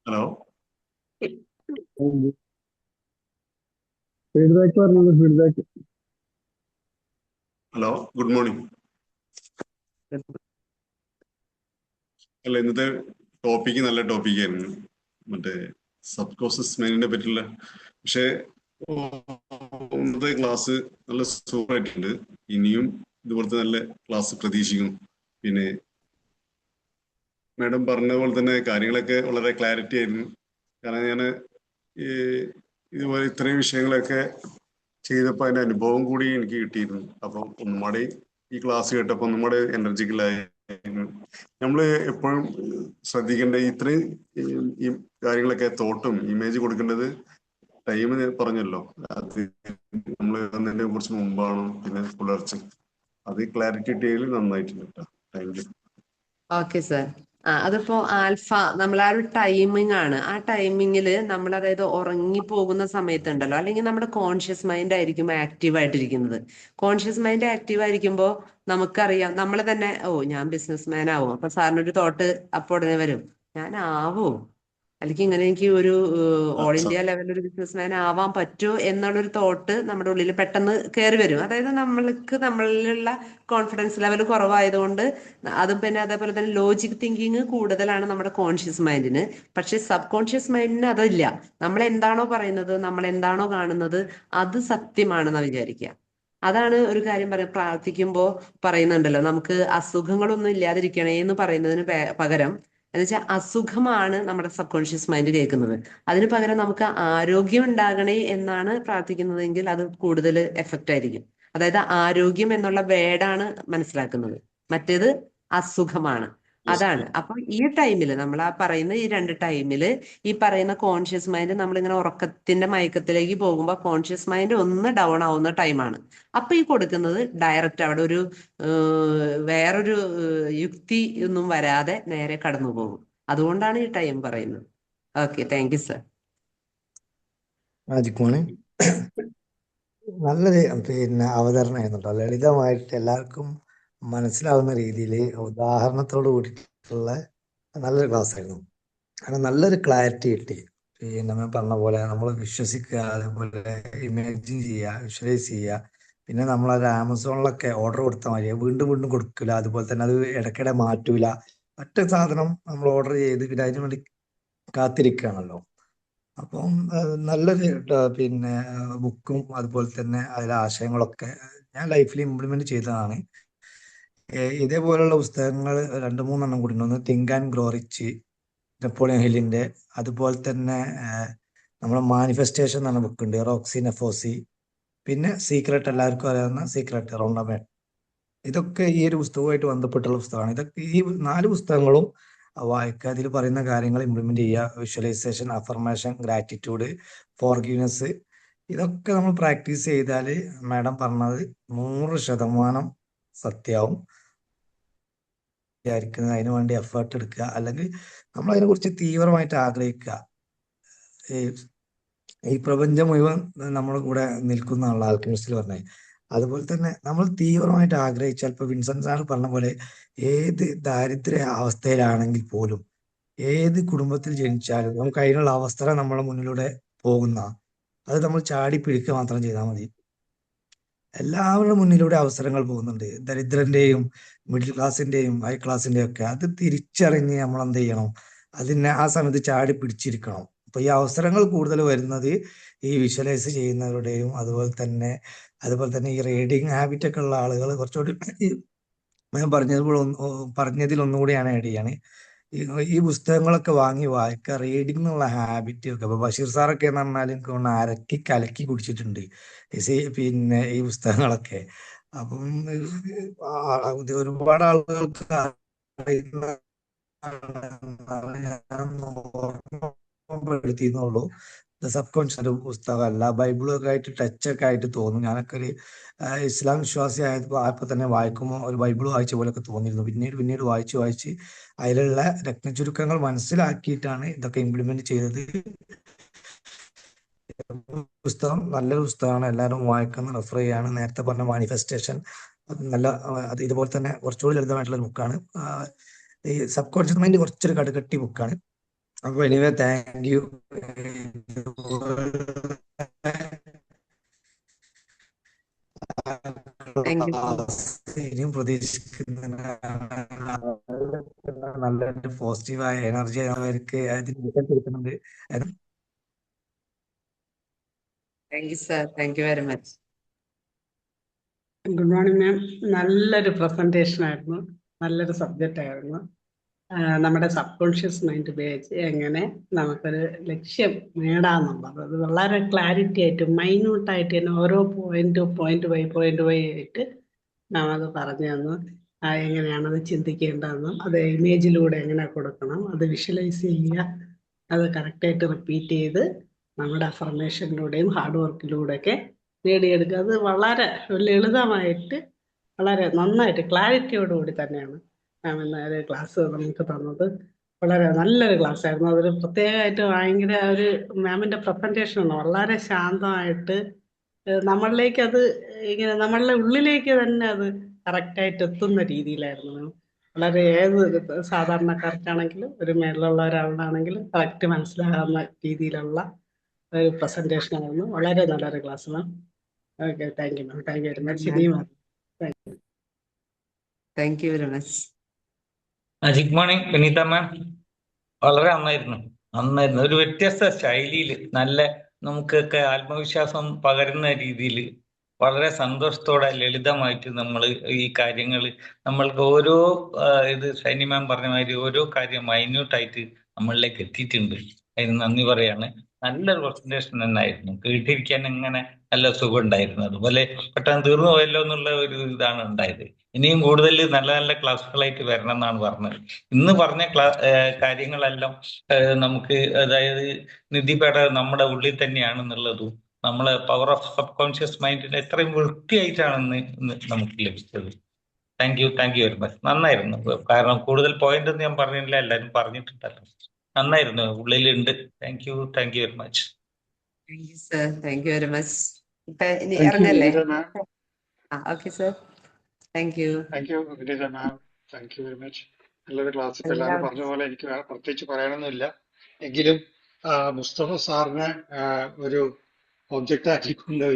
ഹലോ, ഫീഡ്ബാക്ക് പറഞ്ഞത്, ഫീഡ്ബാക്ക്. Hello, good morning. അല്ല, ഇന്നത്തെ ടോപ്പിക്ക് നല്ല ടോപ്പിക്കായിരുന്നു, മറ്റേ സബ് കോൺഷ്യസ് മൈൻഡിനെ പറ്റിയുള്ള. പക്ഷെ ഇന്നത്തെ ക്ലാസ് നല്ല സൂപ്പർ ആയിട്ടുണ്ട്. ഇനിയും ഇതുപോലത്തെ നല്ല ക്ലാസ് പ്രതീക്ഷിക്കുന്നു. പിന്നെ മാഡം പറഞ്ഞ പോലെ തന്നെ കാര്യങ്ങളൊക്കെ വളരെ ക്ലാരിറ്റി ആയിരുന്നു. കാരണം ഞാൻ ഇതുപോലെ ഇത്രയും വിഷയങ്ങളൊക്കെ ചെയ്തപ്പോൾ അതിന്റെ അനുഭവം കൂടി എനിക്ക് കിട്ടിയിരുന്നു. അപ്പം ഒന്നുകൂടെ ഈ ക്ലാസ് കേട്ടപ്പോൾ ഒന്നുകൂടെ എനർജിക്കലായി. നമ്മൾ എപ്പോഴും ശ്രദ്ധിക്കേണ്ട ഇത്രയും ഈ കാര്യങ്ങളൊക്കെ തോട്ടും ഇമേജ് കൊടുക്കേണ്ടത് ടൈം പറഞ്ഞല്ലോ, അത് നമ്മൾ വന്നതിനെ കുറിച്ച് മുമ്പാണോ പിന്നെ പുലർച്ചെ, അത് ക്ലാരിറ്റി കിട്ടിയതിൽ നന്നായിട്ടുണ്ട് കേട്ടോ. Thank you. Okay sir. അതിപ്പോ ആൽഫ, നമ്മൾ ആ ഒരു ടൈമിംഗ് ആണ്. ആ ടൈമിങ്ങില് നമ്മൾ അതായത് ഉറങ്ങിപ്പോകുന്ന സമയത്തുണ്ടല്ലോ, അല്ലെങ്കിൽ നമ്മുടെ കോൺഷ്യസ് മൈൻഡ് ആയിരിക്കും ആക്റ്റീവ് ആയിട്ടിരിക്കുന്നത്. കോൺഷ്യസ് മൈൻഡ് ആക്റ്റീവ് ആയിരിക്കുമ്പോൾ നമുക്കറിയാം, നമ്മൾ തന്നെ ഞാൻ ബിസിനസ് മാൻ ആവും. അപ്പൊ സാറിനൊരു തോട്ട് അപ്പോൾ ഉടനെ വരും, ഞാൻ ആവോ, അല്ലെങ്കിൽ ഇങ്ങനെ എനിക്ക് ഒരു ഓൾ ഇന്ത്യ ലെവലിൽ ഒരു ബിസിനസ്മാൻ ആവാൻ പറ്റുമോ എന്നുള്ളൊരു തോട്ട് നമ്മുടെ ഉള്ളിൽ പെട്ടെന്ന് കയറി വരും. അതായത് നമ്മളിലുള്ള കോൺഫിഡൻസ് ലെവൽ കുറവായതുകൊണ്ട് അതും പിന്നെ അതേപോലെ തന്നെ ലോജിക് തിങ്കിങ് കൂടുതലാണ് നമ്മുടെ കോൺഷ്യസ് മൈൻഡിന്. പക്ഷെ സബ് കോൺഷ്യസ് മൈൻഡിന് അതില്ല. നമ്മൾ എന്താണോ പറയുന്നത്, നമ്മൾ എന്താണോ കാണുന്നത് അത് സത്യമാണെന്ന് വിചാരിക്കുക. അതാണ് ഒരു കാര്യം പറയാം. പ്രാർത്ഥിക്കുമ്പോൾ പറയുന്നുണ്ടല്ലോ, നമുക്ക് അസുഖങ്ങളൊന്നും ഇല്ലാതിരിക്കണേ എന്ന് പറയുന്നതിന് പകരം എന്നുവെച്ചാൽ അസുഖമാണ് നമ്മുടെ സബ് കോൺഷ്യസ് മൈൻഡ് കേൾക്കുന്നത്. അതിന് പകരം നമുക്ക് ആരോഗ്യം ഉണ്ടാകണേ എന്നാണ് പ്രാർത്ഥിക്കുന്നതെങ്കിൽ അത് കൂടുതൽ എഫക്റ്റ് ആയിരിക്കും. അതായത് ആരോഗ്യം എന്നുള്ള വേർഡാണ് മനസ്സിലാക്കുന്നത്, മറ്റേത് അസുഖമാണ്. അതാണ്. അപ്പൊ ഈ ടൈമിൽ നമ്മൾ ആ പറയുന്ന ഈ 2 ടൈമിൽ ഈ പറയുന്ന കോൺഷ്യസ് മൈൻഡ് നമ്മളിങ്ങനെ ഉറക്കത്തിന്റെ മയക്കത്തിലേക്ക് പോകുമ്പോൾ കോൺഷ്യസ് മൈൻഡ് ഒന്ന് ഡൗൺ ആവുന്ന ടൈമാണ്. അപ്പൊ ഈ കൊടുക്കുന്നത് ഡയറക്റ്റ് അവിടെ ഒരു വേറൊരു യുക്തി ഒന്നും വരാതെ നേരെ കടന്നു പോകും. അതുകൊണ്ടാണ് ഈ ടൈം പറയുന്നത്. Okay, thank you sir. രാജിക്കുമാണ് നല്ലൊരു അവതരണമായിരുന്നു കേട്ടോ. ലളിതമായിട്ട് എല്ലാവർക്കും മനസ്സിലാവുന്ന രീതിയിൽ ഉദാഹരണത്തോട് കൂടിയിട്ടുള്ള നല്ലൊരു ക്ലാസ് ആയിരുന്നു. കാരണം നല്ലൊരു ക്ലാരിറ്റി കിട്ടി. നമ്മൾ പറഞ്ഞ പോലെ നമ്മൾ വിശ്വസിക്കുക, അതേപോലെ ഇമാജിൻ ചെയ്യുക, വിഷ്വലൈസ് ചെയ്യുക. പിന്നെ നമ്മളത് ആമസോണിലൊക്കെ ഓർഡർ കൊടുത്ത മാതിരി വീണ്ടും വീണ്ടും കൊടുക്കില്ല. അതുപോലെ തന്നെ അത് ഇടയ്ക്കിടെ മാറ്റൂല. ഒറ്റ സാധനം നമ്മൾ ഓർഡർ ചെയ്ത് പിന്നെ അതിന് വേണ്ടി കാത്തിരിക്കുകയാണല്ലോ. അപ്പം നല്ലൊരു ബുക്കും അതുപോലെ തന്നെ അതിലെ ആശയങ്ങളൊക്കെ ഞാൻ ലൈഫിൽ ഇംപ്ലിമെന്റ് ചെയ്തതാണ്. ഇതേപോലുള്ള പുസ്തകങ്ങൾ 2-3 കൂടി ഉണ്ട്. ഒന്ന് think and grow rich, Napoleon ഹില്ലിന്റെ. അതുപോലെ തന്നെ നമ്മുടെ മാനിഫെസ്റ്റേഷൻ എന്ന് പറഞ്ഞ ബുക്കുണ്ട്, റോക്സി നെഫോസി. പിന്നെ സീക്രട്ട്, എല്ലാവർക്കും അറിയാവുന്ന സീക്രട്ട്, റോണ്ടമേ. ഇതൊക്കെ ഈ ഒരു പുസ്തകവുമായിട്ട് ബന്ധപ്പെട്ടുള്ള പുസ്തകമാണ്. ഇതൊക്കെ ഈ 4 പുസ്തകങ്ങളും വായിക്കുക, അതിൽ പറയുന്ന കാര്യങ്ങൾ ഇംപ്ലിമെന്റ് ചെയ്യുക. വിഷ്വലൈസേഷൻ, അഫർമേഷൻ, ഗ്രാറ്റിറ്റ്യൂഡ്, ഫോർഗീവ്നെസ്, ഇതൊക്കെ നമ്മൾ പ്രാക്ടീസ് ചെയ്താൽ മാഡം പറഞ്ഞത് 100% സത്യമാവും. വിചാരിക്കുന്നത് അതിനു വേണ്ടി എഫേർട്ട് എടുക്കുക, അല്ലെങ്കിൽ നമ്മൾ അതിനെക്കുറിച്ച് തീവ്രമായിട്ട് ആഗ്രഹിക്കുക. ഈ പ്രപഞ്ചം മുഴുവൻ നമ്മുടെ കൂടെ നിൽക്കുന്ന ആൽക്കെമിസ്റ്റിൽ പറഞ്ഞത്. അതുപോലെ തന്നെ നമ്മൾ തീവ്രമായിട്ട് ആഗ്രഹിച്ചാൽ, ഇപ്പൊ വിൻസെന്റ് സാർ പറഞ്ഞ പോലെ, ഏത് ദാരിദ്ര്യ അവസ്ഥയിലാണെങ്കിൽ പോലും, ഏത് കുടുംബത്തിൽ ജനിച്ചാലും നമുക്ക് അതിനുള്ള അവസരം നമ്മളെ മുന്നിലൂടെ പോകുന്ന, അത് നമ്മൾ ചാടി പിടിക്കുക മാത്രം ചെയ്താൽ മതി. എല്ലാവരുടെ മുന്നിലൂടെ അവസരങ്ങൾ പോകുന്നുണ്ട്, ദരിദ്രന്റെയും മിഡിൽ ക്ലാസിന്റെയും ഹൈ ക്ലാസിന്റെയും ഒക്കെ. അത് തിരിച്ചറിഞ്ഞ് നമ്മൾ എന്ത് ചെയ്യണം, അതിനെ ആ സമയത്ത് ചാടി പിടിച്ചിരിക്കണം. അപ്പൊ ഈ അവസരങ്ങൾ കൂടുതൽ വരുന്നത് ഈ വിഷ്വലൈസ് ചെയ്യുന്നവരുടെയും അതുപോലെ തന്നെ ഈ റീഡിങ് ഹാബിറ്റ് ഒക്കെ ഉള്ള ആളുകൾ കുറച്ചുകൂടി ഞാൻ പറഞ്ഞതിൽ ഒന്നുകൂടിയാണ് ആഡ് ചെയ്യാണ്. ഈ പുസ്തകങ്ങളൊക്കെ വാങ്ങി വായിക്കുക, റീഡിംഗ് എന്നുള്ള ഹാബിറ്റ് ഒക്കെ. അപ്പൊ ബഷീർ സാറൊക്കെ എന്ന് പറഞ്ഞാൽ എനിക്ക് അരക്കി കലക്കി കുടിച്ചിട്ടുണ്ട് ഈ പുസ്തകങ്ങളൊക്കെ. അപ്പം ഇത് ഒരുപാട് ആളുകൾക്ക് അറിയുന്ന ഞാൻ ഓർമ്മപ്പെടുത്തിയെന്നുള്ളൂ. സബ് കോൺഷ്യസ് ഒരു പുസ്തകമല്ല, ബൈബിളൊക്കെ ആയിട്ട് ടച്ച് ഒക്കെ ആയിട്ട് തോന്നും. ഞാനൊക്കെ ഒരു ഇസ്ലാം വിശ്വാസി ആയപ്പോൾ തന്നെ വായിക്കുമ്പോൾ ഒരു ബൈബിൾ വായിച്ച പോലെയൊക്കെ തോന്നിയിരുന്നു. പിന്നീട് വായിച്ച് അതിലുള്ള രത്നചുരുക്കങ്ങൾ മനസ്സിലാക്കിയിട്ടാണ് ഇതൊക്കെ ഇംപ്ലിമെന്റ് ചെയ്തത്. പുസ്തകം നല്ലൊരു പുസ്തകമാണ്, എല്ലാവരും വായിക്കുന്ന, റെഫർ ചെയ്യാണ്. നേരത്തെ പറഞ്ഞ മാനിഫെസ്റ്റേഷൻ നല്ല, അത് ഇതുപോലെ തന്നെ കുറച്ചുകൂടി ലളിതമായിട്ടുള്ള ബുക്കാണ്. ഈ സബ് കോൺഷ്യസ് മൈൻഡ് കുറച്ചൊരു കടുകട്ടി ബുക്കാണ്. അപ്പൊ എനിവേ താങ്ക് യു. ഇനിയും പ്രതീക്ഷിക്കുന്ന നല്ല പോസിറ്റീവായ എനർജി അവർക്ക് അതിന് കിട്ടുന്നുണ്ട്. Thank you sir, thank you very much. Good morning ma'am. നല്ലൊരു പ്രസന്റേഷൻ ആയിരുന്നു, നല്ലൊരു സബ്ജക്റ്റ് ആയിരുന്നു. നമ്മുടെ സബ് കോൺഷ്യസ് മൈൻഡ് ഉപയോഗിച്ച് എങ്ങനെ നമുക്കൊരു ലക്ഷ്യം നേടാമെന്നുള്ളത് അത് വളരെ ക്ലാരിറ്റി ആയിട്ട് മൈന്യൂട്ടായിട്ട് തന്നെ ഓരോ പോയിന്റ് ബൈ ആയിട്ട് നാം അത് പറഞ്ഞു തന്നു. എങ്ങനെയാണത് ചിന്തിക്കേണ്ടതെന്നും അത് ഇമേജിലൂടെ എങ്ങനെ കൊടുക്കണം, അത് വിഷ്വലൈസ് ചെയ്യുക, അത് കറക്റ്റായിട്ട് റിപ്പീറ്റ് ചെയ്ത് നമ്മുടെ അഫർമേഷനിലൂടെയും ഹാർഡ് വർക്കിലൂടെയൊക്കെ നേടിയെടുക്കുക. അത് വളരെ ലളിതമായിട്ട് വളരെ നന്നായിട്ട് ക്ലാരിറ്റിയോടുകൂടി തന്നെയാണ് മാം ഇന്ന് ക്ലാസ് നമുക്ക് തന്നത്. വളരെ നല്ലൊരു ക്ലാസ് ആയിരുന്നു. അതൊരു പ്രത്യേകമായിട്ട് ഭയങ്കര ഒരു മാമിന്റെ പ്രസന്റേഷൻ വളരെ ശാന്തമായിട്ട് നമ്മളിലേക്ക് അത് ഇങ്ങനെ നമ്മളുടെ ഉള്ളിലേക്ക് തന്നെ അത് കറക്റ്റായിട്ട് എത്തുന്ന രീതിയിലായിരുന്നു മാം. വളരെ ഏത് സാധാരണക്കാർക്കാണെങ്കിലും ഒരു മേളിലുള്ള ഒരാളാണെങ്കിലും കറക്റ്റ് മനസ്സിലാകുന്ന രീതിയിലുള്ള ഒരു പ്രസന്റേഷൻ ആയിരുന്നു. വളരെ നല്ലൊരു class ma'am. Okay, thank you ma'am. Thank you very much. ഇനിയും thank you very much. Good morning Vineetha ma'am. വളരെ നന്നായിരുന്നു. ഒരു വ്യത്യസ്ത ശൈലിയിൽ നല്ല നമുക്കൊക്കെ ആത്മവിശ്വാസം പകരുന്ന രീതിയിൽ വളരെ സന്തോഷത്തോടെ ലളിതമായിട്ട് നമ്മൾ ഈ കാര്യങ്ങൾ നമ്മൾക്ക് ഓരോ ഇത് ഷൈനി മാം പറഞ്ഞ മാതിരി ഓരോ കാര്യം മൈന്യൂട്ടായിട്ട് നമ്മളിലേക്ക് എത്തിയിട്ടുണ്ട്. അതിന് നന്ദി പറയാണ്. നല്ലൊരു പ്രസന്റേഷൻ തന്നെയായിരുന്നു. കേട്ടിരിക്കാൻ ഇങ്ങനെ നല്ല സുഖം ഉണ്ടായിരുന്നു. അതുപോലെ പെട്ടെന്ന് തീർന്നു പോയല്ലോ എന്നുള്ള ഒരു ഇതാണ് ഉണ്ടായത്. ഇനിയും കൂടുതൽ നല്ല നല്ല ക്ലാസ്സുകളായിട്ട് വരണം എന്നാണ് പറഞ്ഞത്. ഇന്ന് പറഞ്ഞ കാര്യങ്ങളെല്ലാം നമുക്ക്, അതായത് നിധിപേട നമ്മുടെ ഉള്ളിൽ തന്നെയാണെന്നുള്ളതും, നമ്മളെ പവർ ഓഫ് സബ് കോൺഷ്യസ് മൈൻഡിനെ എത്രയും വൃത്തിയായിട്ടാണ് ഇന്ന് നമുക്ക് ലഭിച്ചത്. Thank you very much. നന്നായിരുന്നു. കാരണം കൂടുതൽ പോയിന്റ് ഒന്നും ഞാൻ പറഞ്ഞില്ല, എല്ലാവരും പറഞ്ഞിട്ടുണ്ടല്ലോ. നന്നായിരുന്നു, ഉള്ളിലുണ്ട്. Thank you very much. Thank you sir, thank you very much. ഇപ്പൊ ഇനി താങ്ക് യു ഇറങ്ങല്ലേ? Vineetha ma'am. Okay sir, thank you. Thank you Vineetha ma'am. Thank you very much. നല്ലൊരു ക്ലാസ്. ഇപ്പൊ എല്ലാവരും എല്ലാവർക്കും പറഞ്ഞ പോലെ എനിക്ക് വേറെ പ്രത്യേകിച്ച് പറയാനൊന്നുമില്ല. എങ്കിലും മുസ്തഫ സാറിനെ ഒരു ഒബ്ജക്റ്റ് ആക്കിക്കൊണ്ട്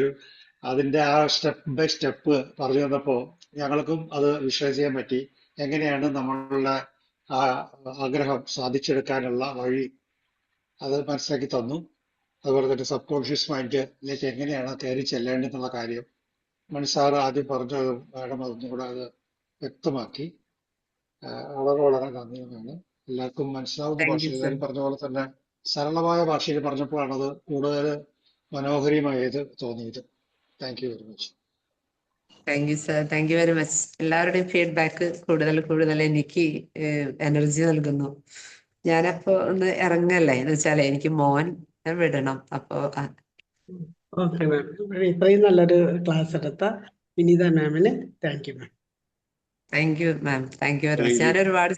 അതിന്റെ ആ സ്റ്റെപ്പ് ബൈ സ്റ്റെപ്പ് പറഞ്ഞു തന്നപ്പോ ഞങ്ങൾക്കും അത് വിഷ്വലൈസ് ചെയ്യാൻ പറ്റി. എങ്ങനെയാണ് നമ്മളുടെ ആഗ്രഹം സാധിച്ചെടുക്കാനുള്ള വഴി അത് മനസ്സിലാക്കി തന്നു. അതുപോലെ തന്നെ സബ് കോൺഷ്യസ് മൈൻഡിലേക്ക് എങ്ങനെയാണ് കയറി ചെല്ലേണ്ടതെന്നുള്ള കാര്യം മണിസാറ് ആദ്യം പറഞ്ഞതും മാഡം അതൊന്നും കൂടെ അത് വ്യക്തമാക്കി. വളരെ നന്ദിയാണ്. എല്ലാവർക്കും മനസ്സിലാവുന്ന താങ്ക് യു ഭാഷയിൽ സർ. എല്ലാവരും പറഞ്ഞ പോലെ തന്നെ സരളമായ ഭാഷയിൽ പറഞ്ഞപ്പോഴാണ് അത് കൂടുതൽ മനോഹരമായത് തോന്നിയത്. Thank you very much. Thank you sir, thank you very much. എല്ലാവരുടെയും ഫീഡ്ബാക്ക് കൂടുതൽ എനിക്ക് എനർജി നൽകുന്നു. ഞാനപ്പോ ഒന്ന് ഇറങ്ങല്ലേ എന്ന് വെച്ചാലേ എനിക്ക് മോൻ വിടണം. അപ്പോ ഓക്കെ മാം. ഇത്രയും നല്ലൊരു ക്ലാസ് എടുത്ത വിനീത മാമിന് thank you ma'am. Thank you ma'am, thank you very much. Thank U. ഞാൻ ഒരുപാട്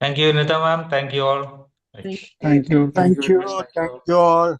thank you Vinitha ma'am. Thank you all. Thank you. Thank you very much. Thank you all.